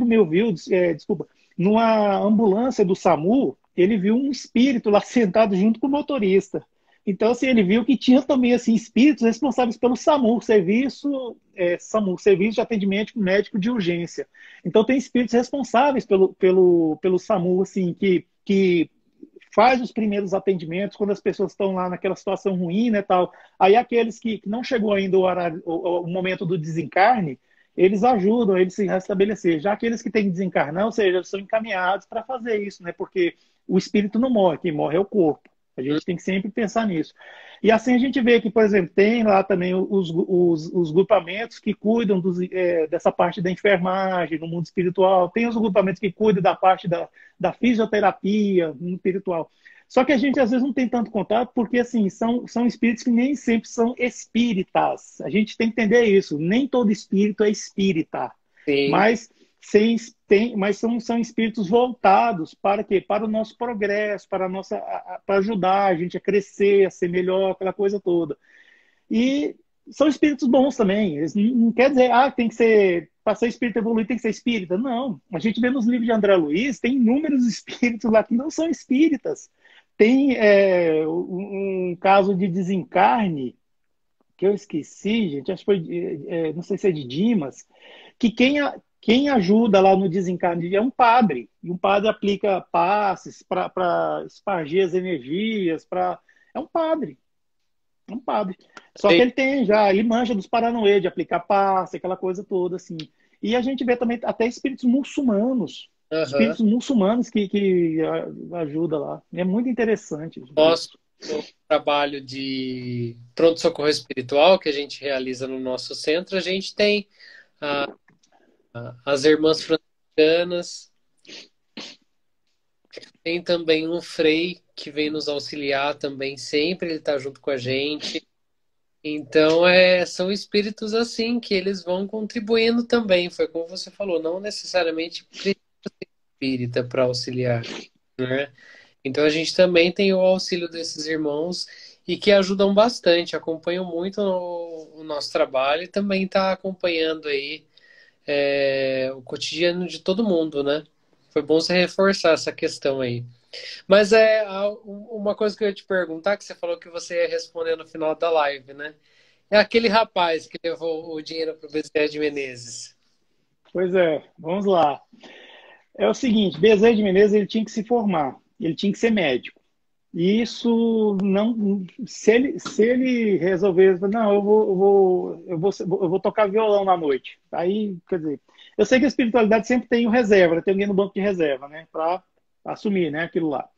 meu viu, desculpa, numa ambulância do SAMU, ele viu um espírito lá sentado junto com o motorista. Então, assim, ele viu que tinha também assim, espíritos responsáveis pelo SAMU, SAMU, Serviço de Atendimento Médico de Urgência. Então, tem espíritos responsáveis pelo SAMU, assim, que faz os primeiros atendimentos quando as pessoas estão lá naquela situação ruim, né, tal. Aí aqueles que não chegou ainda o momento do desencarne, eles ajudam eles se restabelecer. Já aqueles que têm que desencarnar, ou seja, eles são encaminhados para fazer isso, né, porque o espírito não morre, quem morre é o corpo. A gente tem que sempre pensar nisso. E assim a gente vê que, por exemplo, tem lá também os grupamentos que cuidam dessa parte da enfermagem no mundo espiritual, tem os grupamentos que cuidam da parte da fisioterapia no mundo espiritual. Só que a gente às vezes não tem tanto contato porque assim são espíritos que nem sempre são espíritas. A gente tem que entender isso. Nem todo espírito é espírita, Sim. mas mas são espíritos voltados para quê? Para o nosso progresso, para ajudar a gente a crescer, a ser melhor, aquela coisa toda. E são espíritos bons também. Não quer dizer, tem que ser, para ser espírito evoluído tem que ser espírita. Não. A gente vê nos livros de André Luiz, tem inúmeros espíritos lá que não são espíritas. Tem um caso de desencarne, que eu esqueci, gente, acho que foi, não sei se é de Dimas, que quem ajuda lá no desencarne é um padre. E um padre aplica passes para espargir as energias. É um padre. É um padre. Só que Sim. ele manja dos paranauê de aplicar passe, aquela coisa toda, assim. E a gente vê também até Aham. espíritos muçulmanos que ajuda lá. É muito interessante Nosso isso. trabalho de pronto-socorro espiritual que a gente realiza no nosso centro, a gente tem as irmãs franciscanas, tem também um frei que vem nos auxiliar também sempre, ele está junto com a gente. Então, são espíritos assim que eles vão contribuindo também. Foi como você falou, não necessariamente precisa ser espírita para auxiliar, né? Então, a gente também tem o auxílio desses irmãos e que ajudam bastante, acompanham muito o nosso trabalho e também está acompanhando aí o cotidiano de todo mundo, né? Foi bom você reforçar essa questão aí. Mas uma coisa que eu ia te perguntar, que você falou que você ia responder no final da live, né? É aquele rapaz que levou o dinheiro para o Bezerra de Menezes. Pois é, vamos lá. É o seguinte, Bezerra de Menezes ele tinha que se formar, ele tinha que ser médico. E isso não, se ele resolver, não, eu vou tocar violão na noite. Aí, quer dizer, eu sei que a espiritualidade sempre tem o reserva, né? Tem alguém no banco de reserva, né, para assumir, né, aquilo lá.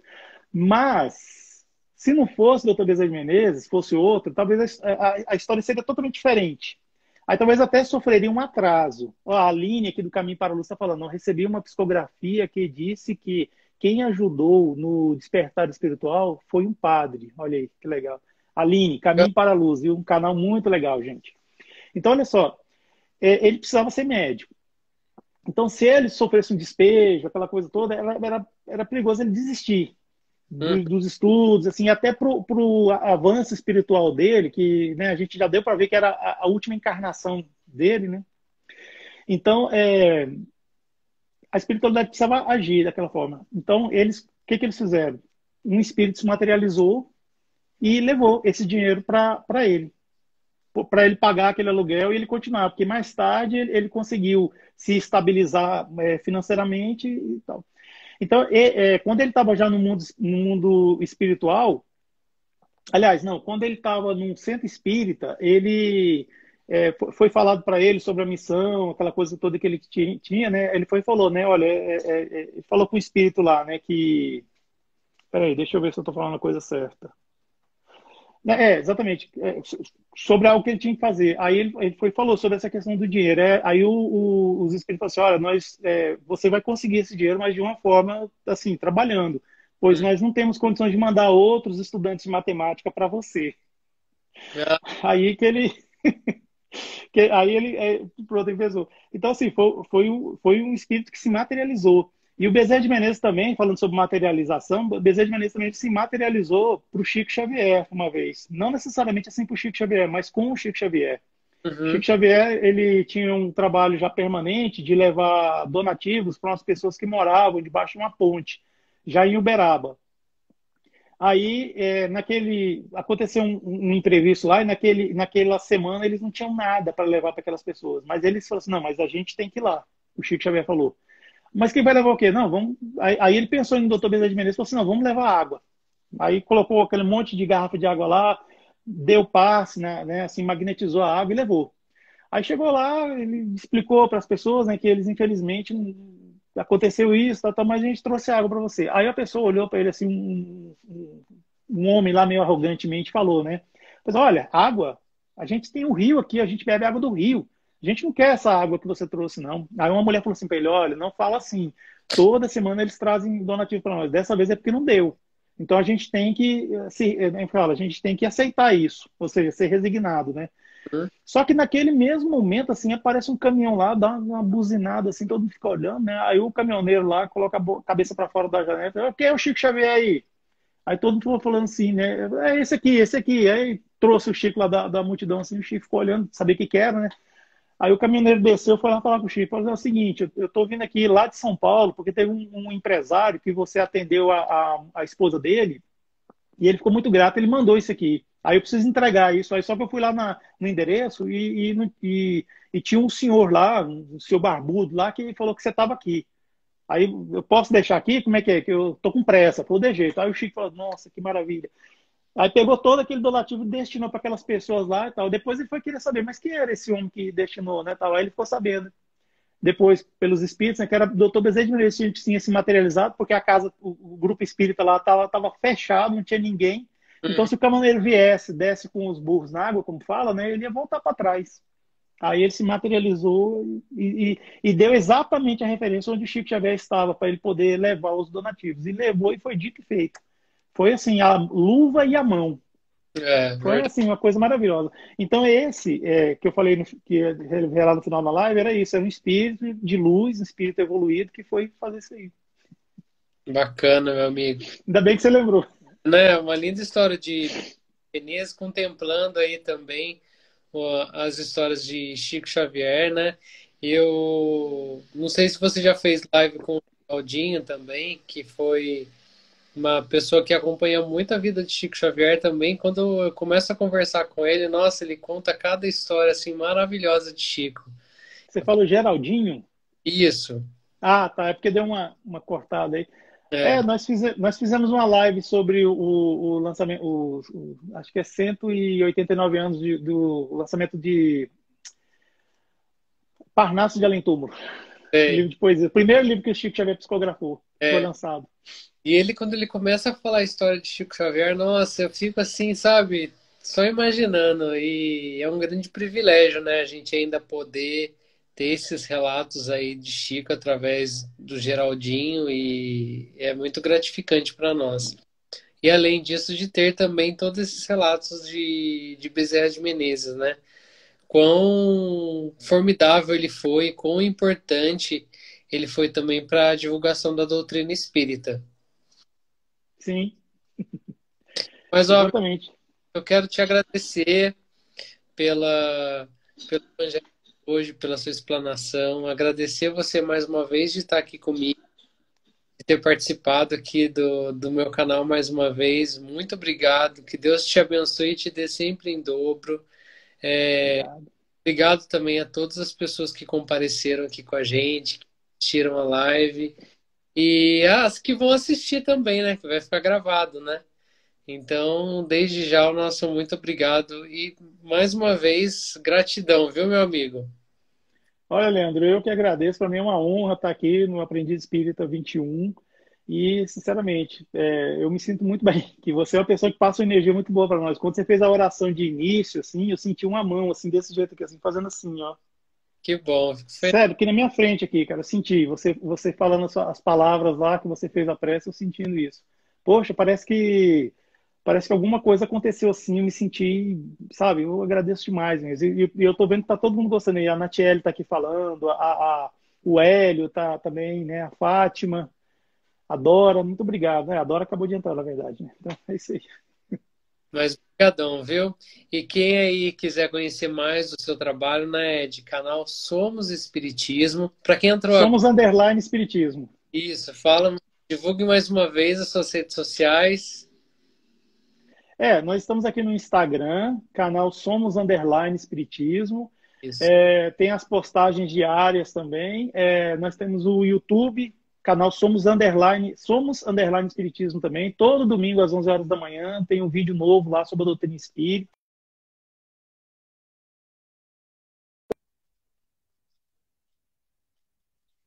Mas se não fosse o Dr. Bezerra de Menezes, fosse outro, talvez a história seria totalmente diferente. Aí talvez até sofreria um atraso. Ó, a Aline aqui do Caminho para a Luz está falando, não recebi uma psicografia que disse que quem ajudou no despertar espiritual foi um padre. Olha aí, que legal. Aline, Caminho para a Luz, viu? Um canal muito legal, gente. Então, olha só, ele precisava ser médico. Então, se ele sofresse um despejo, aquela coisa toda, era perigoso ele desistir Hum, dos estudos, assim, até pro avanço espiritual dele, que né, a gente já deu para ver que era a última encarnação dele, né? Então, a espiritualidade precisava agir daquela forma. Então, o que eles fizeram? Um espírito se materializou e levou esse dinheiro para ele pagar aquele aluguel e ele continuar, porque mais tarde ele conseguiu se estabilizar financeiramente e tal. Então, quando ele estava já no mundo espiritual, aliás, não, quando ele estava num centro espírita, foi falado para ele sobre a missão, aquela coisa toda que ele tinha, né? Ele foi e falou, né? Olha, ele falou com o espírito lá, né? Que Peraí, deixa eu ver se eu estou falando a coisa certa. Exatamente. Sobre algo que ele tinha que fazer. Aí ele falou sobre essa questão do dinheiro. Aí os espíritos falaram assim, olha, você vai conseguir esse dinheiro, mas de uma forma, assim, trabalhando. Pois Hum. nós não temos condições de mandar outros estudantes de matemática para você. Ah, Aí que ele, aí ele, pronto, ele pensou. Então, assim, foi um espírito que se materializou. E o Bezerra de Menezes também, falando sobre materialização, o Bezerra de Menezes também se materializou para o Chico Xavier uma vez. Não necessariamente assim para o Chico Xavier, mas com o Chico Xavier. Chico uhum. Xavier, ele tinha um trabalho já permanente de levar donativos para as pessoas que moravam debaixo de uma ponte, já em Uberaba. Aí, aconteceu um imprevisto lá e naquela semana eles não tinham nada para levar para aquelas pessoas. Mas eles falaram assim, não, mas a gente tem que ir lá. O Chico Xavier falou. Mas quem vai levar o quê? Não, vamos. Aí ele pensou no doutor Bezerra de Menezes e falou assim, não, vamos levar água. Aí colocou aquele monte de garrafa de água lá, deu passe, né, assim, magnetizou a água e levou. Aí chegou lá, ele explicou para as pessoas, né, que eles, infelizmente, aconteceu isso, mas a gente trouxe água para você. Aí a pessoa olhou para ele assim, um homem lá meio arrogantemente falou, né? Mas olha, água, a gente tem um rio aqui, a gente bebe água do rio. A gente não quer essa água que você trouxe, não. Aí uma mulher falou assim para ele, olha, não fala assim. Toda semana eles trazem donativo para nós. Dessa vez é porque não deu. Então a gente tem que, a gente tem que aceitar isso, ou seja, ser resignado, né? Uhum. Só que naquele mesmo momento, assim, aparece um caminhão lá, dá uma buzinada, assim, todo mundo fica olhando, né? Aí o caminhoneiro lá coloca a cabeça para fora da janela, fala, quem é o Chico Xavier aí? Aí todo mundo ficou falando assim, né? É esse aqui, esse aqui. Aí trouxe o Chico lá da multidão, assim, o Chico ficou olhando, sabia o que que era, né? Aí o caminhoneiro desceu, foi lá falar com o Chico, falou, é o seguinte, eu tô vindo aqui lá de São Paulo, porque teve um empresário que você atendeu a esposa dele, e ele ficou muito grato, ele mandou isso aqui. Aí eu preciso entregar isso. Aí só que eu fui lá no endereço e tinha um senhor lá, um senhor barbudo lá, que falou que você estava aqui. Aí eu posso deixar aqui? Como é que é? Que eu tô com pressa. Falou, de jeito. Aí o Chico falou, nossa, que maravilha. Aí pegou todo aquele donativo e destinou para aquelas pessoas lá e tal. Depois ele foi querer saber, mas quem era esse homem que destinou, né? Tal. Aí ele ficou sabendo depois pelos espíritos, né, que era o doutor Bezerra de Menezes que tinha se materializado, porque a casa, o grupo espírita lá estava fechado, não tinha ninguém. Então, Uhum. se o caminhoneiro viesse, desce com os burros na água, como fala, né, ele ia voltar para trás. Aí ele se materializou e deu exatamente a referência onde o Chico Xavier estava, para ele poder levar os donativos. E levou e foi dito e feito. Foi assim, a luva e a mão. É, Foi verdade. assim, uma coisa maravilhosa. Então, esse que eu falei, que ia revelar no final da live, era isso, era um espírito de luz, um espírito evoluído que foi fazer isso aí. Bacana, meu amigo. Ainda bem que você lembrou. Né, uma linda história de Veneza, contemplando aí também as histórias de Chico Xavier, né? Eu não sei se você já fez live com o Aldinho também, que foi uma pessoa que acompanha muito a vida de Chico Xavier também. Quando eu começo a conversar com ele, nossa, ele conta cada história assim maravilhosa de Chico. Você falou Geraldinho? Isso, Ah, tá, é porque deu uma cortada aí. é, Nós fizemos uma live sobre o lançamento, acho que é 189 anos do lançamento de Parnaso de Além Túmulo, um é, livro de poesia. O primeiro livro que o Chico Xavier psicografou, que foi é. lançado. E ele, quando ele começa a falar a história de Chico Xavier, nossa, eu fico assim, sabe, só imaginando. E é um grande privilégio, né, a gente ainda poder ter esses relatos aí de Chico através do Geraldinho, e é muito gratificante para nós. E além disso, de ter também todos esses relatos de Bezerra de Menezes, né? Quão formidável ele foi, quão importante ele foi também para a divulgação da doutrina espírita. Sim, Mas, ó, exatamente. eu quero te agradecer pelo evangelho de hoje, pela sua explanação. Agradecer você mais uma vez de estar aqui comigo, de ter participado aqui do meu canal mais uma vez. Muito obrigado. Que Deus te abençoe e te dê sempre em dobro. Obrigado. Obrigado também a todas as pessoas que compareceram aqui com a gente, que assistiram a live. E as que vão assistir também, né? Que vai ficar gravado, né? Então, desde já, o nosso muito obrigado e mais uma vez, gratidão, viu, meu amigo? Olha, Leandro, eu que agradeço. Para mim é uma honra estar aqui no Aprendiz Espírita 21. E, sinceramente, eu me sinto muito bem, que você é uma pessoa que passa uma energia muito boa para nós. Quando você fez a oração de início, assim, eu senti uma mão, assim, desse jeito aqui, assim, fazendo assim, ó. Que bom, fico feliz. Sério, aqui na minha frente aqui, cara, eu senti. Você falando as palavras lá que você fez a prece, eu sentindo isso. Poxa, parece que alguma coisa aconteceu assim, eu me senti, sabe, eu agradeço demais mesmo. E eu tô vendo que tá todo mundo gostando aí. A Natiele tá aqui falando, o Hélio tá também, né? A Fátima, a Dora, muito obrigado, né? A Dora acabou de entrar, na verdade, né? Então, é isso aí. Mas brigadão, viu? E quem aí quiser conhecer mais do seu trabalho, né, de canal Somos Espiritismo. Para quem entrou agora, Somos underline espiritismo. isso, fala, divulgue mais uma vez as suas redes sociais. Nós estamos aqui no Instagram, canal Somos Underline Espiritismo. Isso. Tem as postagens diárias também. Nós temos o YouTube, canal Somos Underline Espiritismo também. Todo domingo às 11 horas da manhã tem um vídeo novo lá sobre a doutrina espírita.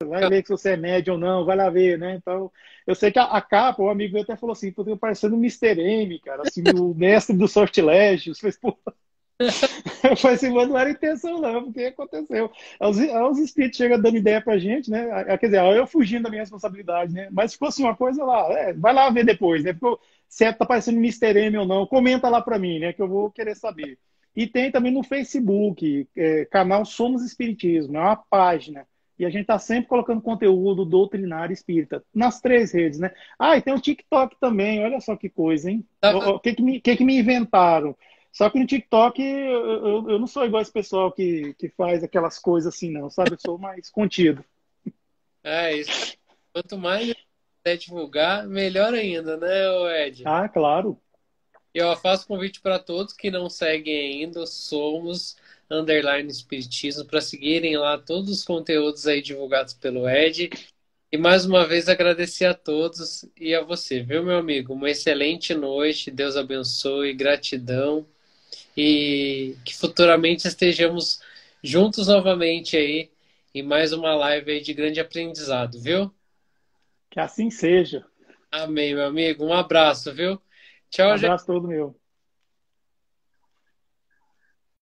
Vai ver se você é médio ou não, vai lá ver, né? Então, eu sei que a capa, o amigo meu até falou assim, tô parecendo o Mister M, cara, assim, o mestre dos sortilégios. Eu falei assim, mas não era intenção não, porque aconteceu. Os espíritos chegam dando ideia pra gente, né? Quer dizer, eu fugindo da minha responsabilidade, né? Mas se fosse uma coisa lá, vai lá ver depois, né? Porque se tá parecendo Mister M ou não, comenta lá pra mim, né? Que eu vou querer saber. E tem também no Facebook, canal Somos Espiritismo, é uma página. E a gente tá sempre colocando conteúdo doutrinário espírita, nas três redes, né? E tem o TikTok também, olha só que coisa, hein? Tá. O que que me inventaram? Só que no TikTok eu não sou igual esse pessoal que faz aquelas coisas assim, não, sabe? Eu sou mais contido. É isso. Quanto mais eu puder divulgar, melhor ainda, né, ô Ed? Ah, claro. E eu faço convite para todos que não seguem ainda, Somos Underline Espiritismo, para seguirem lá todos os conteúdos aí divulgados pelo Ed. E mais uma vez agradecer a todos e a você, viu, meu amigo? Uma excelente noite, Deus abençoe, gratidão e que futuramente estejamos juntos novamente aí em mais uma live aí de grande aprendizado, viu? Que assim seja. Amém, meu amigo. Um abraço, viu? Tchau, gente. Abraço todo meu.